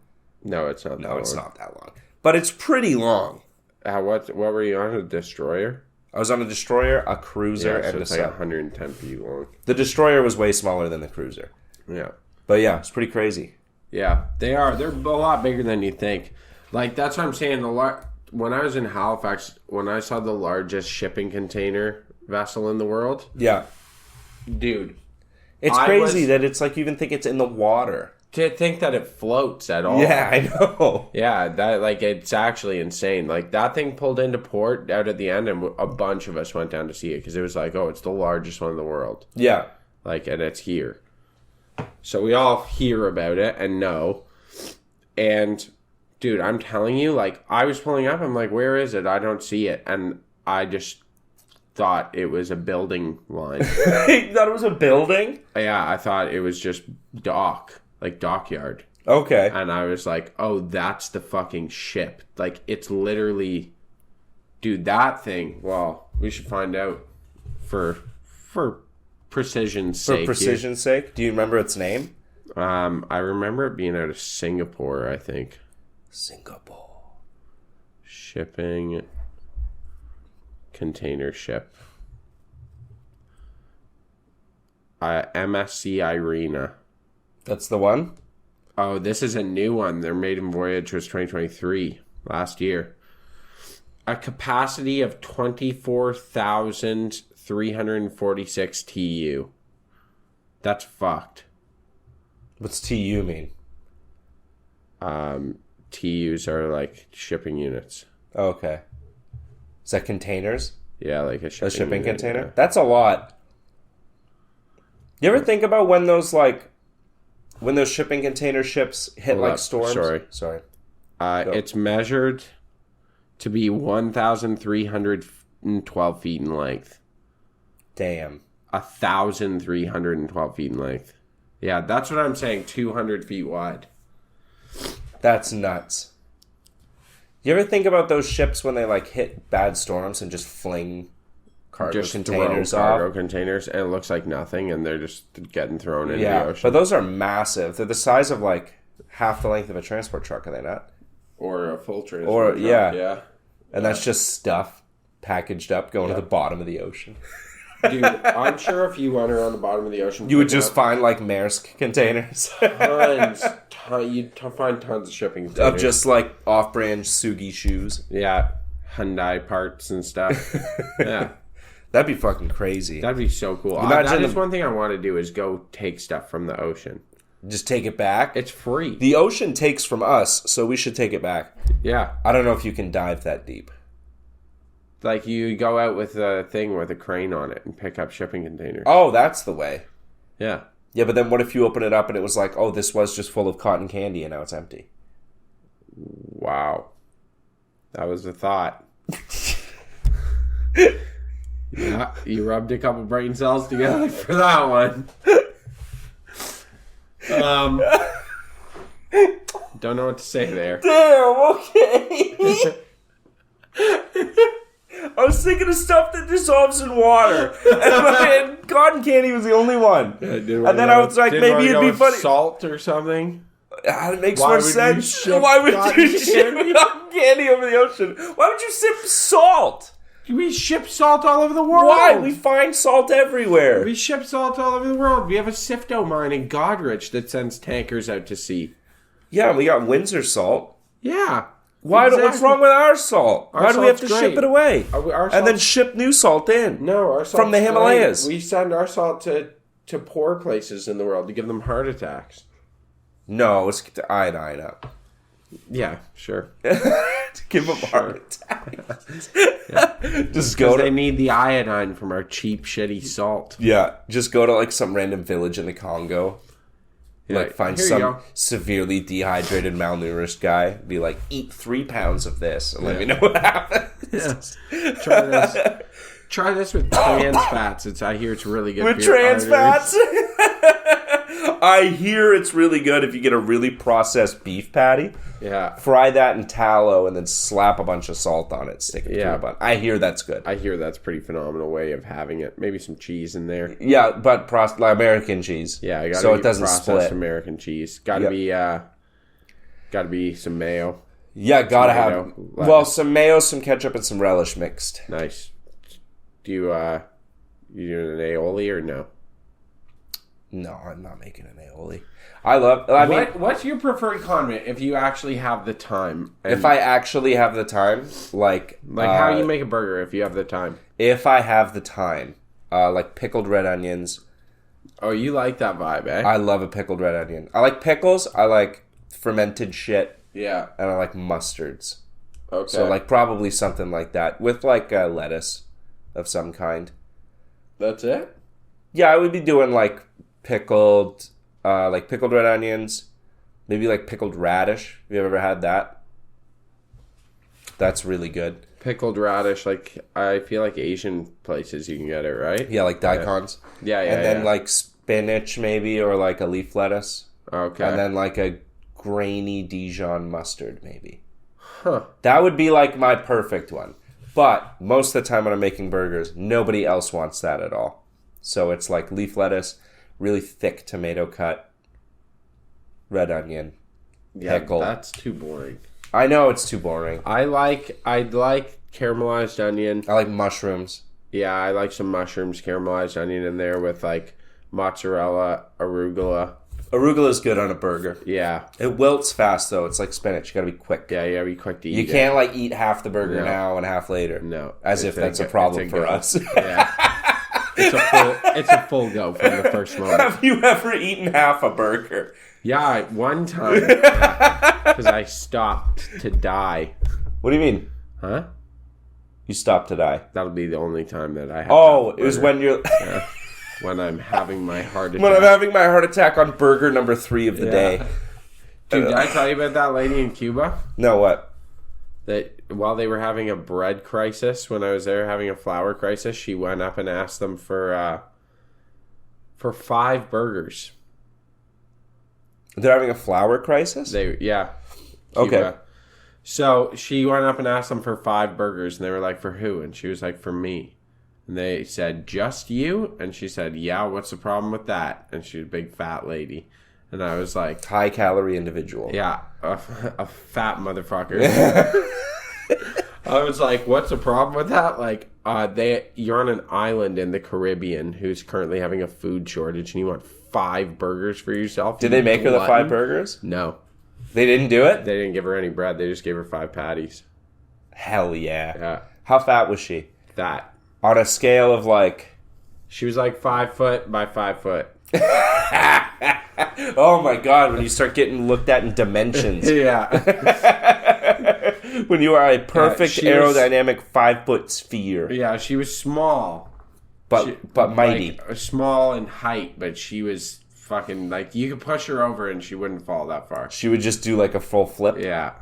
No, it's not. No, it's not that long. But it's pretty long. What were you on? A destroyer? I was on a destroyer, a cruiser, Yeah, so and a it's like sub. 110 feet long. The destroyer was way smaller than the cruiser. Yeah. But yeah, it's pretty crazy. Yeah, they are. They're a lot bigger than you think. Like, that's what I'm saying. When I was in Halifax, when I saw the largest shipping container vessel in the world, Yeah. dude, It's I crazy was- that it's like you even think it's in the water. to think that it floats at all. Yeah, I know. Yeah, that like it's actually insane. Like that thing pulled into port out at the end, and a bunch of us went down to see it because it was like, oh, it's the largest one in the world. Yeah. Like, and it's here. So we all hear about it and know. And dude, I'm telling you, like, I was pulling up. I'm like, where is it? I don't see it, and I just thought it was a building line. You thought it was a building? Yeah, I thought it was just dockyard. Okay. And I was like, oh, that's the fucking ship. Like, it's literally... Dude, that thing... Well, we should find out for precision's sake. For precision's sake, do you remember its name? I remember it being out of Singapore, I think. Singapore. Shipping... Container ship. MSC Irina. That's the one? Oh, this is a new one. Their maiden voyage was 2023, last year. A capacity of 24,000 346 TU. That's fucked. What's TU mean? TUs are like shipping units. Oh, okay. Is that containers? Yeah, like a shipping unit, container? yeah. That's a lot. You ever think about when those shipping container ships hit Hold like up. storms? Sorry. It's measured to be 1,312 feet in length. Damn. 1,312 feet in length. Yeah, that's what I'm saying. 200 feet wide. That's nuts. You ever think about those ships when they like hit bad storms and just fling cargo containers throw cargo off? containers, and it looks like nothing, and they're just getting thrown into the ocean. But those are massive. They're the size of like half the length of a transport truck, are they not? Or a full transport truck, yeah. And that's just stuff packaged up going to the bottom of the ocean. Dude, I'm sure if you went around the bottom of the ocean... You would just find like Maersk containers. You'd find tons of shipping containers. Of just like off-brand Sugi shoes. Yeah, Hyundai parts and stuff. Yeah. That'd be fucking crazy. That'd be so cool. Imagine that is one thing I want to do is go take stuff from the ocean. Just take it back. It's free. The ocean takes from us, so we should take it back. Yeah. I don't know if you can dive that deep. Like you go out with a thing with a crane on it and pick up shipping containers. Oh, that's the way. Yeah. Yeah, but then what if you open it up and it was like, oh, this was just full of cotton candy and now it's empty? Wow. That was a thought. Yeah, you rubbed a couple brain cells together for that one. Don't know what to say there. Damn, okay. I was thinking of stuff that dissolves in water. And cotton candy was the only one. And then I was like, maybe it'd be funny. Salt or something? It makes Why more would you sense. ship Why would cotton you ship candy? cotton candy over the ocean? Why would you ship salt? We ship salt all over the world. Why? We find salt everywhere. We ship salt all over the world. We have a Sifto mine in Godrich that sends tankers out to sea. Yeah, we got Windsor salt. Yeah. Why? Exactly. What's wrong with our salt? Our Why do we have to salt's ship great. it away? Our And then salt's- ship new salt in? No, our salt's From the Himalayas. great. We send our salt to poor places in the world to give them heart attacks. No, let's get the iodine up. Yeah, sure. To give them heart attacks. Just go Because to they need the iodine from our cheap, shitty salt. just go to like some random village in the Congo. Like find here you some go. severely dehydrated, malnourished guy. Be like, eat 3 pounds of this, and let me know what happens. Try this. Try this with trans fats. I hear it's really good. With for your trans arteries. fats. I hear it's really good if you get a really processed beef patty. Yeah. Fry that in tallow and then slap a bunch of salt on it. Stick it Yeah. to a bun. I hear that's good. I hear that's a pretty phenomenal way of having it. Maybe some cheese in there. Yeah, but like American cheese. Yeah, I got so it doesn't processed split. American cheese. Got to be some mayo. Yeah, gotta have. Tomato, Well, lettuce. some mayo, some ketchup, and some relish mixed. Nice. Do you doing an aioli or no? No, I'm not making an aioli. I mean, What's your preferred condiment if you actually have the time? And if I actually have the time, like how you make a burger if you have the time? if I have the time, like pickled red onions. Oh, you like that vibe, eh? I love a pickled red onion. I like pickles. I like fermented shit, yeah. and I like mustards. Okay. So like probably something like that with like lettuce of some kind. That's it? Yeah, I would be doing like pickled red onions, maybe like pickled radish. Have you ever had that? That's really good. Pickled radish, like I feel like Asian places you can get it, right? Yeah, like daikons. Yeah, And then like spinach maybe, or like a leaf lettuce. Okay. And then like a grainy Dijon mustard maybe. Huh. That would be like my perfect one. But most of the time when I'm making burgers, nobody else wants that at all. So it's like leaf lettuce, really thick tomato cut, red onion, pickle. That's too boring. I know it's too boring. I'd like caramelized onion. I like mushrooms. Yeah, I like some mushrooms, caramelized onion in there with like mozzarella, arugula. Arugula's good on a burger. Yeah. It wilts fast though. It's like spinach. You gotta be quick. Yeah, be quick to eat. You can't like eat half the burger No. now and half later. No. As if that's a problem for us. Yeah. It's a full go from the first moment. Have you ever eaten half a burger? Yeah, one time. Because I stopped to die. What do you mean? Huh? You stopped to die? That'll be the only time that I have. Oh, it was when you're... When I'm having my heart attack. when I'm having my heart attack on burger number 3 of the day. Dude, did I tell you about that lady in Cuba? No, what? That while they were having a bread crisis, when I was there having a flour crisis, she went up and asked them for 5 burgers. They're having a flour crisis? Cuba. Okay. So she went up and asked them for 5 burgers, and they were like, "For who?" And she was like, "For me." And they said, "Just you?" And she said, "Yeah, what's the problem with that?" And she was a big fat lady. And I was like, High calorie individual. yeah, a fat motherfucker. I was like, what's the problem with that? Like, you're on an island in the Caribbean who's currently having a food shortage, and you want 5 burgers for yourself? Did they make her the 5 burgers? No. They didn't do it? They didn't give her any bread. They just gave her 5 patties. Hell yeah. Yeah. How fat was she? That. On a scale of like... She was like 5 foot by 5 foot. Oh my god, when you start getting looked at in dimensions. Yeah. When you are a perfect she was- aerodynamic 5-foot sphere. Yeah, she was small. But mighty. Like, small in height, but she was fucking, like, you could push her over and she wouldn't fall that far. She would just do like a full flip. Yeah.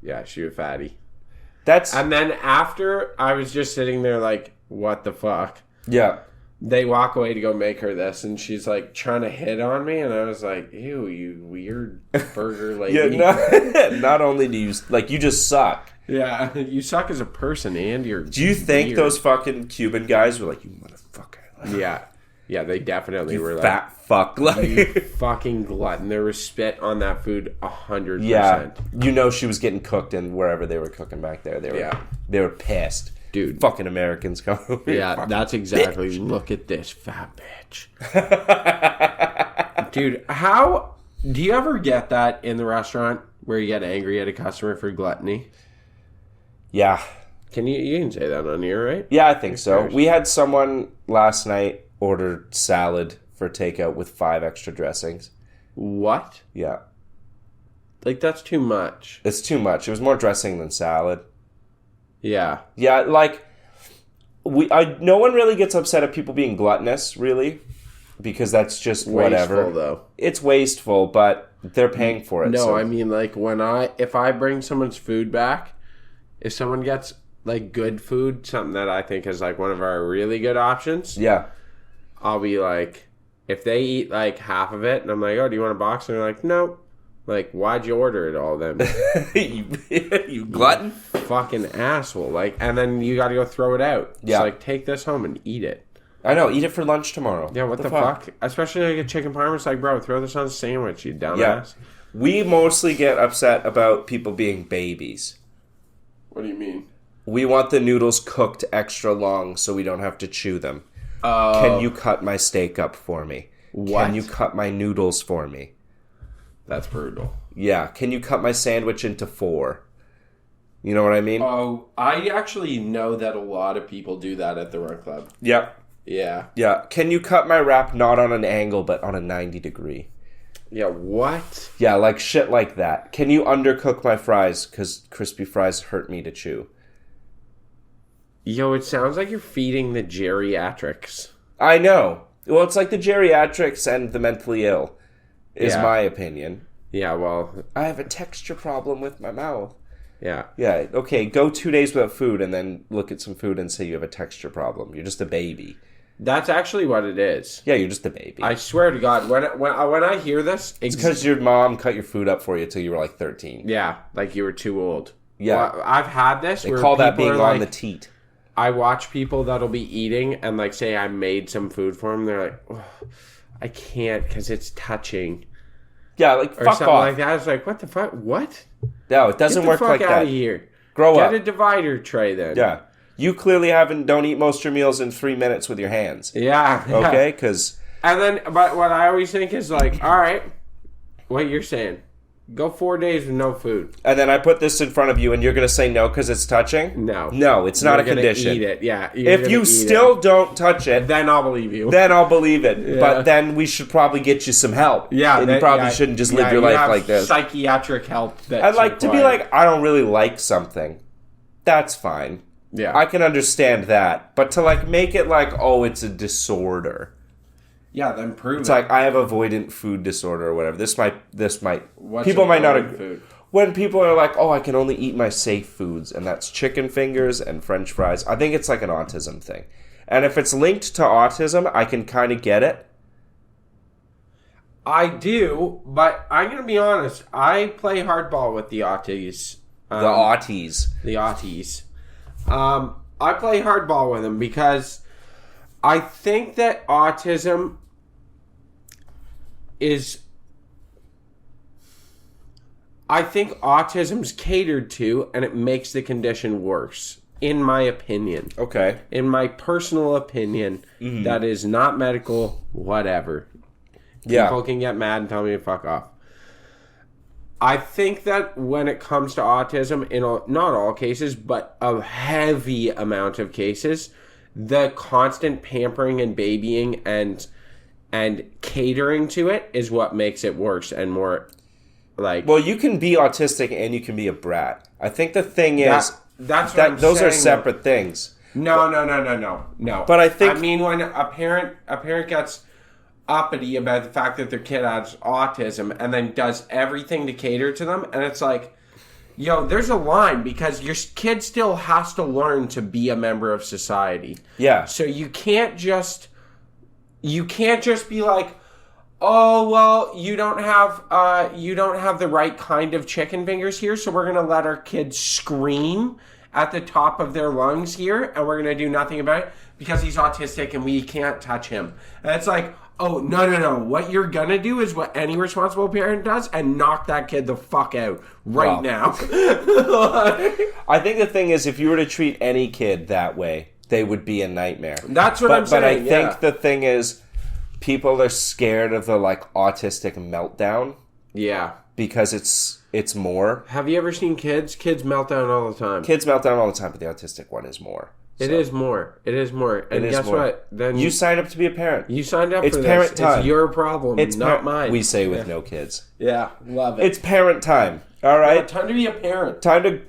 Yeah, she was fatty. That's... And then after, I was just sitting there like, what the fuck? Yeah. They walk away to go make her this, and she's like trying to hit on me, and I was like, ew, you weird burger lady. Yeah, not only do you... Like, you just suck. Yeah, you suck as a person, and you're Do you think weird. those fucking Cuban guys were like, you motherfucker? Yeah. Yeah, they definitely were like, Fat fuck. you Like, fucking glutton. There was spit on that food 100%. yeah. You know she was getting cooked in wherever they were cooking back there. They were pissed. Dude. Fucking Americans come over. Yeah, Fucking that's exactly. bitch. Look at this fat bitch. Dude, how do you ever get that in the restaurant where you get angry at a customer for gluttony? Yeah. You can say that on here, right? Yeah, I think so. cares? We had someone last night order salad for takeout with 5 extra dressings. What? Yeah. Like, that's too much. It's too much. It was more dressing than salad. Yeah. Yeah, like no one really gets upset at people being gluttonous, really, because that's just whatever. Wasteful, though. It's wasteful, but they're paying for it. No, so. I mean, like, if I bring someone's food back, if someone gets, like, good food, something that I think is, like, one of our really good options, Yeah. I'll be like, if they eat, like, half of it, and I'm like, oh, do you want a box? And they're like, nope. Like, why'd you order it all then? you glutton? Fucking asshole. Like, and then you gotta go throw it out. Yeah. It's like, take this home and eat it. I know. Eat it for lunch tomorrow. Yeah, what the fuck? Especially like a chicken parm. It's like, bro, throw this on a sandwich, you dumbass. Yeah. We mostly get upset about people being babies. What do you mean? We want the noodles cooked extra long so we don't have to chew them. Oh. Can you cut my steak up for me? What? Can you cut my noodles for me? That's brutal. Yeah. Can you cut my sandwich into 4? You know what I mean? Oh, I actually know that a lot of people do that at the Run Club. Yep. Yeah. Yeah. Can you cut my wrap not on an angle but on a 90 degree? Yeah, what? Yeah, like shit like that. Can you undercook my fries because crispy fries hurt me to chew? Yo, it sounds like you're feeding the geriatrics. I know. Well, it's like the geriatrics and the mentally ill, is Yeah. my opinion. Yeah, well, I have a texture problem with my mouth. yeah. Yeah, okay, go 2 days without food and then look at some food and say you have a texture problem. You're just a baby. That's actually what it is. Yeah, you're just a baby. I swear to God, when I hear this, It's because your mom cut your food up for you till you were like 13. yeah, like you were too old. Yeah. Well, I've had this. They where call that people being are on the like, teat. I watch people that'll be eating and like say I made some food for them. They're like, oh, I can't because it's touching Yeah, like, or fuck something off. like that. It's like, what the fuck? What? No, it doesn't Get the work fuck like out that. of here. Grow Get up. a divider tray then. Yeah. You clearly don't eat most of your meals in 3 minutes with your hands. Yeah. Okay? Because... And then, but what I always think is like, all right, what you're saying, Go 4 days with no food. And then I put this in front of you, and you're going to say no because it's touching? No. No, it's not a You're gonna condition. Eat it, yeah. If you still don't touch it, then I'll believe you. then I'll believe it. Yeah. But then we should probably get you some help. Yeah, and you probably shouldn't just live your you life have like this. Psychiatric help. I'd like to be like, I don't really like something. That's fine. yeah, I can understand that. But to like make it like, oh, it's a disorder. yeah. Then prove It's it. like I have avoidant food disorder or whatever. This might. What's People might not avoidant agree. food? When people are like, oh, I can only eat my safe foods, and that's chicken fingers and French fries. I think it's like an autism thing. And if it's linked to autism, I can kind of get it. I do, but I'm gonna be honest. I play hardball with the Auties. The auties. The Auties. I play hardball with them because I think that autism is. I think autism's catered to, and it makes the condition worse, in my opinion. Okay. In my personal opinion, that is not medical, whatever. Yeah. People can get mad and tell me to fuck off. I think that when it comes to autism, in not all cases, but a heavy amount of cases, the constant pampering and babying and catering to it is what makes it worse and more like. Well, you can be autistic and you can be a brat. I think the thing is that's what that I'm those are saying. separate things. No. But I think- I mean, when a parent gets uppity about the fact that their kid has autism and then does everything to cater to them, and it's like, yo, there's a line because your kid still has to learn to be a member of society. Yeah. So you can't just be like, oh well, you don't have the right kind of chicken fingers here, so we're gonna let our kids scream at the top of their lungs here, and we're gonna do nothing about it because he's autistic and we can't touch him. And it's like, oh no! What you're gonna do is what any responsible parent does, and knock that kid the fuck out right now. I think the thing is, if you were to treat any kid that way, they would be a nightmare. That's what I'm saying. But I think yeah. the thing is, people are scared of the like autistic meltdown Yeah. because it's more. Have you ever seen kids? Kids melt down all the time. Kids melt down all the time, but the autistic one is more. It is more. It is more. And It is guess more. what? Then You signed up to be a parent. you signed up It's for parent this. time. It's your problem, It's not mine. We say with no kids. Yeah, love it. It's parent time. All right. time to be a parent. Time to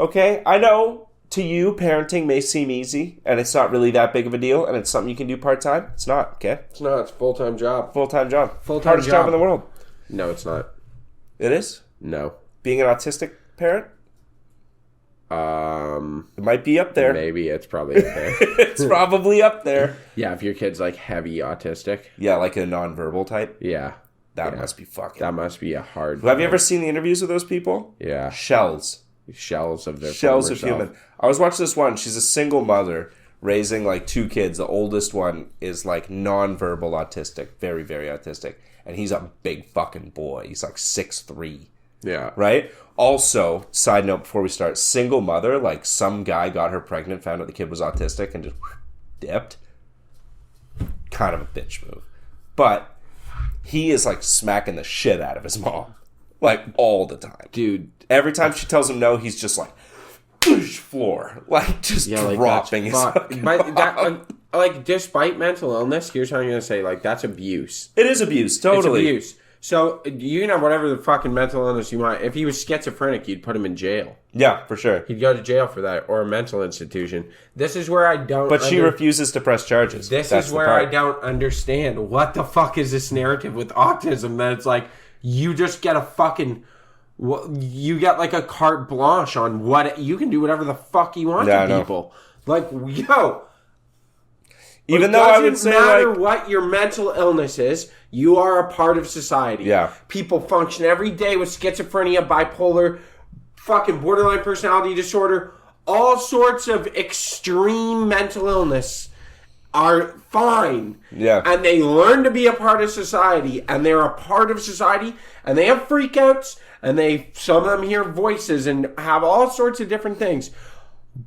okay. I know to you parenting may seem easy and it's not really that big of a deal and it's something you can do part-time. It's not, okay? It's not. It's a full-time job. Full-time job. Full-time Hardest job job. in the world. No, it's not. It is. No. Being an autistic parent, it might be up there. Maybe it's probably up there. It's probably up there. Yeah, if your kid's like heavy autistic. Yeah, like a nonverbal type. Yeah. That must be fucking. That must be a hard. Have you ever seen the interviews of those people? Yeah. Shells. Shells of their Shells former of self. human. I was watching this one. She's a single mother raising like 2 kids. The oldest one is like nonverbal autistic, very, very autistic. And he's a big fucking boy. He's like 6'3". Yeah. Right? Also, side note before we start, single mother, like some guy got her pregnant, found out the kid was autistic, and just dipped. Kind of a bitch move. But he is like smacking the shit out of his mom. Like all the time. Dude. Every time she tells him no, he's just like, push floor. Like just Yeah, like dropping his that's fucking But that, mom. like, despite mental illness, here's how I'm going to say, like, that's abuse. It is abuse, totally. It's abuse. So, you can have whatever the fucking mental illness you want. If he was schizophrenic, you'd put him in jail. Yeah, for sure. He'd go to jail for that, or a mental institution. This is where I don't... But she refuses to press charges. This That's is the where part. I don't understand. What the fuck is this narrative with autism that it's like, you just get a fucking... You get like a carte blanche on what... You can do whatever the fuck you want Yeah, I to know. people. Like, yo... Even It though I would doesn't say matter like... what your mental illness is, you are a part of society. Yeah. People function every day with schizophrenia, bipolar, fucking borderline personality disorder, all sorts of extreme mental illness are fine. Yeah. And they learn to be a part of society, and they're a part of society, and they have freakouts, and some of them hear voices and have all sorts of different things.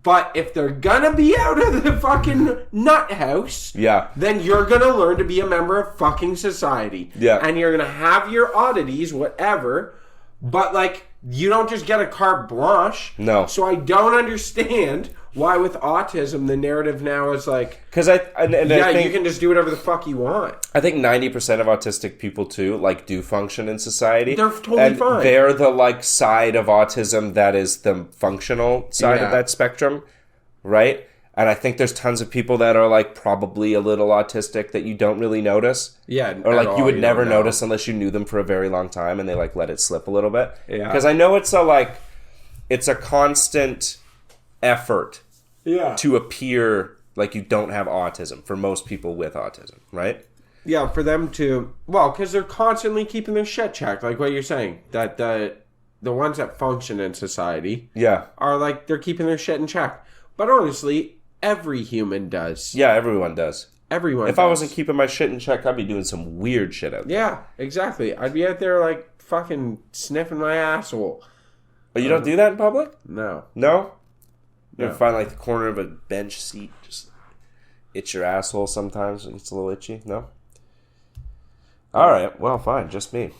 But if they're gonna be out of the fucking nut house, Yeah. then you're gonna learn to be a member of fucking society. Yeah. And you're gonna have your oddities, whatever, But, like, you don't just get a carte blanche. No. So I don't understand why with autism the narrative now is like, Because I think, you can just do whatever the fuck you want. I think 90% of autistic people too like do function in society. They're totally and fine. They're the like side of autism that is the functional side of that spectrum, right? And I think there's tons of people that are like probably a little autistic that you don't really notice. Yeah, Or like you would never don't know. notice unless you knew them for a very long time and they like let it slip a little bit. Yeah. Because I know it's a constant effort to appear like you don't have autism for most people with autism, right? Yeah, for them to... Well, because they're constantly keeping their shit checked, like what you're saying. That the ones that function in society Yeah. are like, they're keeping their shit in check. But honestly, every human does. Yeah, everyone does. Everyone If does. I wasn't keeping my shit in check, I'd be doing some weird shit out there. Yeah, exactly. I'd be out there like fucking sniffing my asshole. But you don't do that in public? No. No? You No. ever find like the corner of a bench seat, just itch your asshole sometimes when it's a little itchy? No? Alright, well, fine, just me.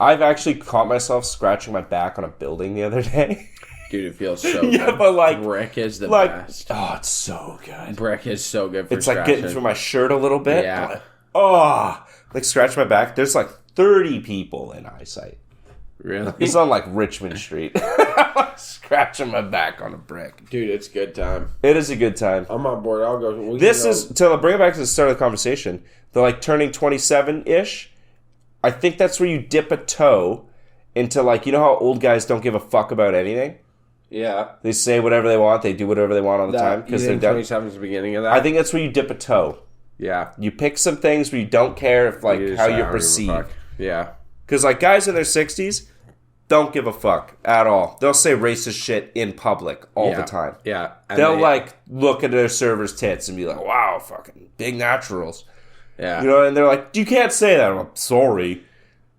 I've actually caught myself scratching my back on a building the other day. Dude, it feels so Yeah, good. but like... Brick is the like, best. oh, it's so good. Brick is so good for It's like scratching. getting through my shirt a little bit. Yeah. I'm like, oh, like scratch my back. There's like 30 people in eyesight. Really? It's on like Richmond Street. Scratching my back on a brick. Dude, it's good time. It is a good time. I'm on board. I'll go. This is, to bring it back to the start of the conversation, they're like turning 27-ish. I think that's where you dip a toe into like, you know how old guys don't give a fuck about anything? Yeah. They say whatever they want. They do whatever they want all the time because they're done. 27 is the beginning of that? I think that's where you dip a toe. Yeah. You pick some things where you don't care if like You how decide, I you're don't give a perceived. fuck. Yeah. Because like guys in their 60s don't give a fuck at all. They'll say racist shit in public all Yeah. the time. Yeah. And They'll they- like look at their server's tits and be like, "Wow, fucking big naturals," Yeah. you know. And they're like, "You can't say that." I'm sorry.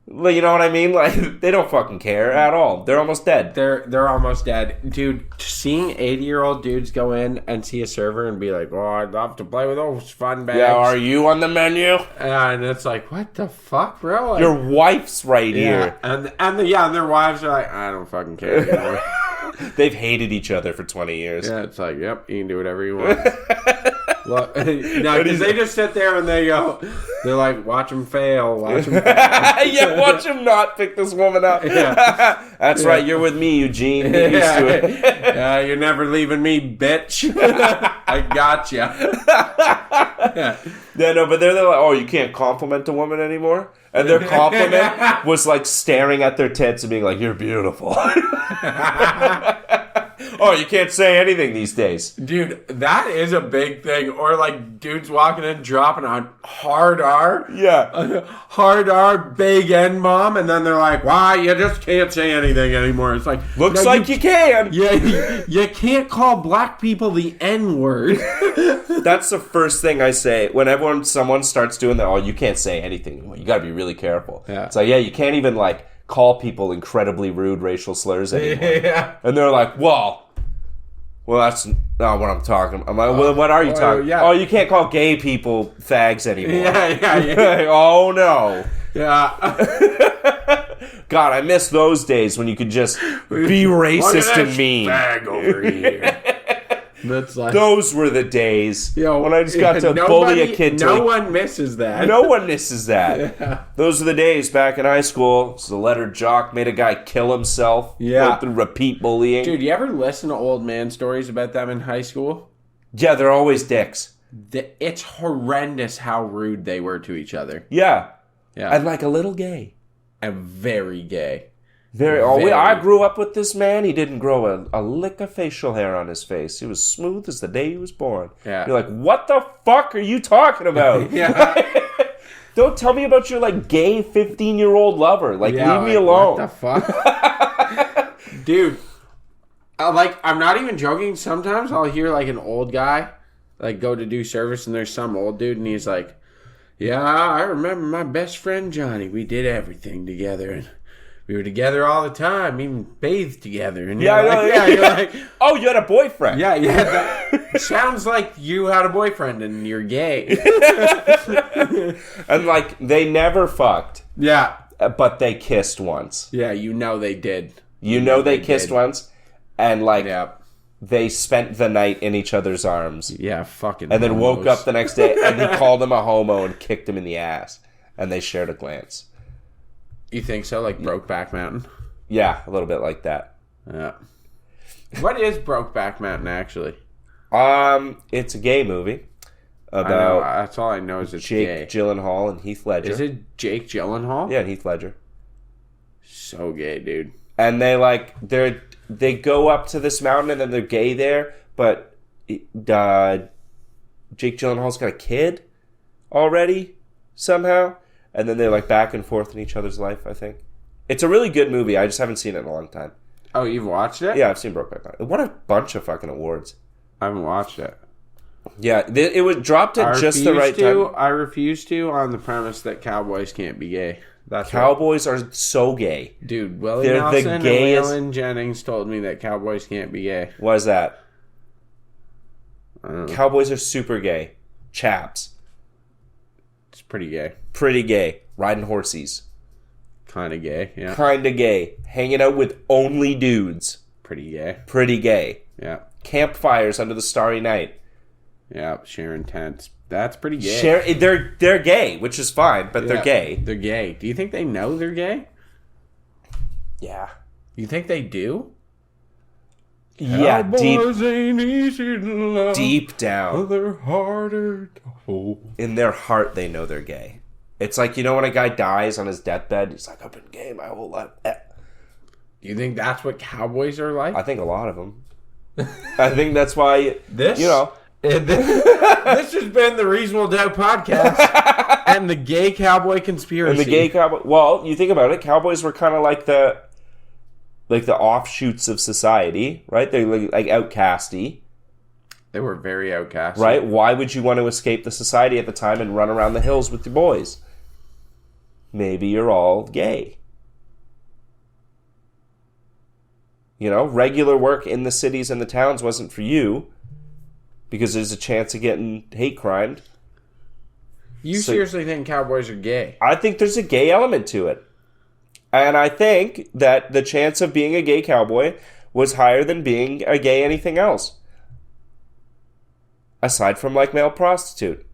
Like, you know what I mean? Like they don't fucking care at all. They're almost dead. They're almost dead. Dude, seeing 80-year-old dudes go in and see a server and be like, "Oh, I'd love to play with those fun bags." Yeah, are you on the menu? And it's like, what the fuck, bro? Like, Your wife's right yeah. here. And their wives are like, I don't fucking care anymore. They've hated each other for 20 years. Yeah, it's like, yep, you can do whatever you want. Look, no, because they just sit there and they go, they're like, watch them fail, watch them fail. Yeah, watch him not pick this woman up. Yeah. That's right, you're with me, Eugene. Get used to it. Yeah, you're never leaving me, bitch. I gotcha. Yeah, no, but they're like, oh, you can't compliment a woman anymore? And their compliment was like staring at their tits and being like, you're beautiful. Oh, you can't say anything these days. Dude, that is a big thing. Or like dudes walking in dropping on hard R. Yeah. Hard R, big N bomb, and then they're like, "Why? You just can't say anything anymore." It's like, Looks no, like you can. Yeah, you can't call black people the N word. That's the first thing I say when someone starts doing that. Oh, you can't say anything anymore. You got to be really careful. Yeah. It's like, yeah, you can't even like call people incredibly rude racial slurs anymore. Yeah. And they're like, well, that's not what I'm talking about. I'm like, well, what are you talking yeah. Oh, you can't call gay people fags anymore. Yeah. Oh, no. Yeah. God, I miss those days when you could just be racist and mean. Bag over here. That's like Those were the days when I just got to nobody- bully a kid. No one misses that. No one misses that. Yeah. Those are the days back in high school. So the letter jock made a guy kill himself. Yeah. Through repeat bullying. Dude, you ever listen to old man stories about them in high school? Yeah, they're always dicks. It's horrendous how rude they were to each other. Yeah. Yeah. And like a little gay. And very gay. I grew up with this man. He didn't grow a lick of facial hair on his face. He was smooth as the day he was born. Yeah. You're like, what the fuck are you talking about? Yeah. Don't tell me about your like gay 15-year-old lover. Like, Yeah, leave me like, alone. What the fuck? Dude, like, I'm not even joking. Sometimes I'll hear like an old guy like go to do service and there's some old dude and he's like, yeah, I remember my best friend Johnny. We did everything together and we were together all the time, even bathed together. And Yeah, you're I know. like, yeah, you're like, Oh, you had a boyfriend. yeah. That sounds like you had a boyfriend and you're gay. And like, they never fucked. Yeah. but they kissed once. Yeah, you know they did. You know they kissed did. once, and like Yeah. they spent the night in each other's arms, Yeah, fucking. and then woke homos. up the next day and he called him a homo and kicked him in the ass, and they shared a glance. You think so? Like Brokeback Mountain? Yeah, a little bit like that. Yeah. What is Brokeback Mountain actually? It's a gay movie I know, about that's all I know is it's Jake gay. Gyllenhaal and Heath Ledger. Is it Jake Gyllenhaal? Yeah, and Heath Ledger. So gay, dude. And they go up to this mountain and then they're gay there, but Jake Gyllenhaal's got a kid already somehow, and then they're like back and forth in each other's life. I think it's a really good movie. I just haven't seen it in a long time. Oh, you've watched it? Yeah, I've seen Brokeback Mountain. What a bunch of fucking awards. I haven't watched it. Yeah, it was dropped at just the right time. I refuse to on the premise that cowboys can't be gay. That's Cowboys are so gay. Dude, Willie They're the Nelson and gayest- Waylon Jennings told me that cowboys can't be gay. Why is that? I don't know. Cowboys are super gay. Chaps. It's pretty gay. Pretty gay. Riding horsies. Kind of gay. Yeah. Kinda gay. Hanging out with only dudes. Pretty gay. Pretty gay. Yeah. Campfires under the starry night. Yeah. Sharing tents. That's pretty gay. They're gay, which is fine, but they're Yeah, gay. They're gay. Do you think they know they're gay? Yeah. You think they do? Yeah, Cowboys ain't easy to love. deep down They're harder to hold. in their heart they know they're gay. It's like, you know, when a guy dies on his deathbed, he's like, I've been gay my whole life. Do you think that's what cowboys are like? I think a lot of them. I think that's why, This, you know, this has been the Reasonable Doubt podcast and the gay cowboy conspiracy. and the gay cowboy. Well, you think about it, cowboys were kind of like the offshoots of society, right? They're like outcasty, They were very outcast. right? Why would you want to escape the society at the time and run around the hills with your boys? Maybe you're all gay. You know, regular work in the cities and the towns wasn't for you because there's a chance of getting hate crimed. You So- seriously think cowboys are gay? I think there's a gay element to it. And I think that the chance of being a gay cowboy was higher than being a gay anything else. Aside from like male prostitute.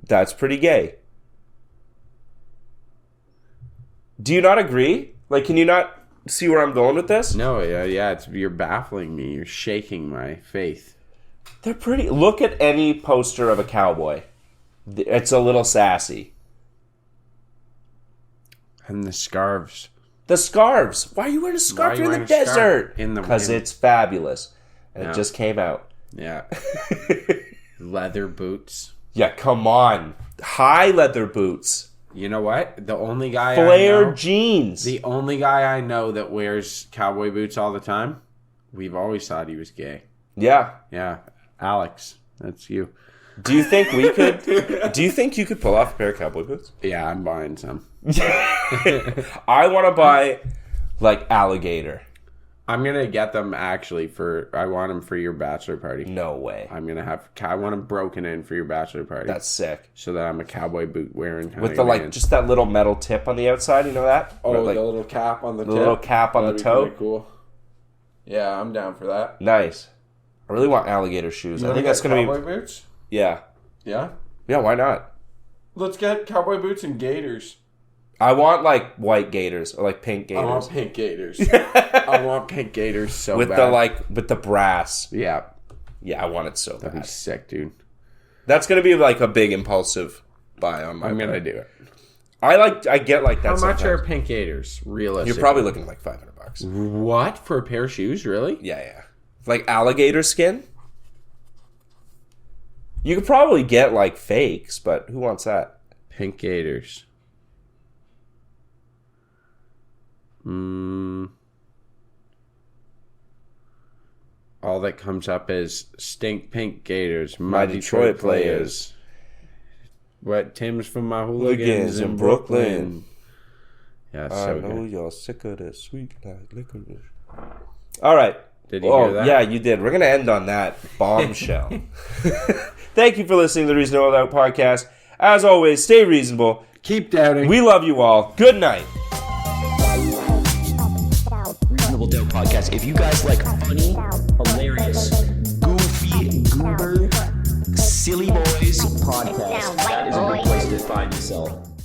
That's pretty gay. Do you not agree? Like, can you not see where I'm going with this? No, you're baffling me. You're shaking my faith. They're pretty. Look at any poster of a cowboy. It's a little sassy. And the scarves. The scarves. Why are you wearing a Why are scarf? you You're in the wearing a scarf? desert. Because it's fabulous. And Yeah. it just came out. Yeah. Leather boots. Yeah, come on. High leather boots. You know what? The only guy I Flared know, jeans. the only guy I know that wears cowboy boots all the time, we've always thought he was gay. Yeah. Yeah. Alex, that's you. Do you think we could... do you think you could pull off a pair of cowboy boots? Yeah, I'm buying some. I want to buy, like, alligator. I'm going to get them actually I want them for your bachelor party. No way. I want them broken in for your bachelor party. That's sick. so that I'm a cowboy boot wearing kind With of the, like, man. just that little metal tip on the outside, you know that? Oh, Where, like, the little cap on the tip. little cap on the That'd be toe? pretty cool. Yeah, I'm down for that. Nice. I really want alligator shoes. I think that's going to be... boots. Yeah. Yeah. Yeah, why not? Let's get cowboy boots and gaiters. I want, like, white gators or, like, pink I want gators. pink gators. I want pink gators so With bad. the, like, with the brass. Yeah, Yeah, I want it so that'd be bad. sick, dude. That's going to be, like, a big impulsive buy on my I'm part. gonna do it. I get like that How much sometimes. are pink gators? Realistic. You're probably looking at like $500. What for a pair of shoes? Really? Yeah. Like alligator skin. You could probably get like fakes, but who wants that? Pink gators. All that comes up is stink pink gators. My Detroit players. What? Tim's from my hooligans in Brooklyn. Yeah, it's I so know good. you're sick of this sweet like licorice. All right. Did you hear that? Yeah, you did. We're going to end on that bombshell. Thank you for listening to the Reasonable Doubt podcast. As always, stay reasonable, Keep doubting. We love you all. Good night. Reasonable Doubt Podcast. If you guys like funny, hilarious, goofy, goober, silly boys podcast, that is a good place to find yourself.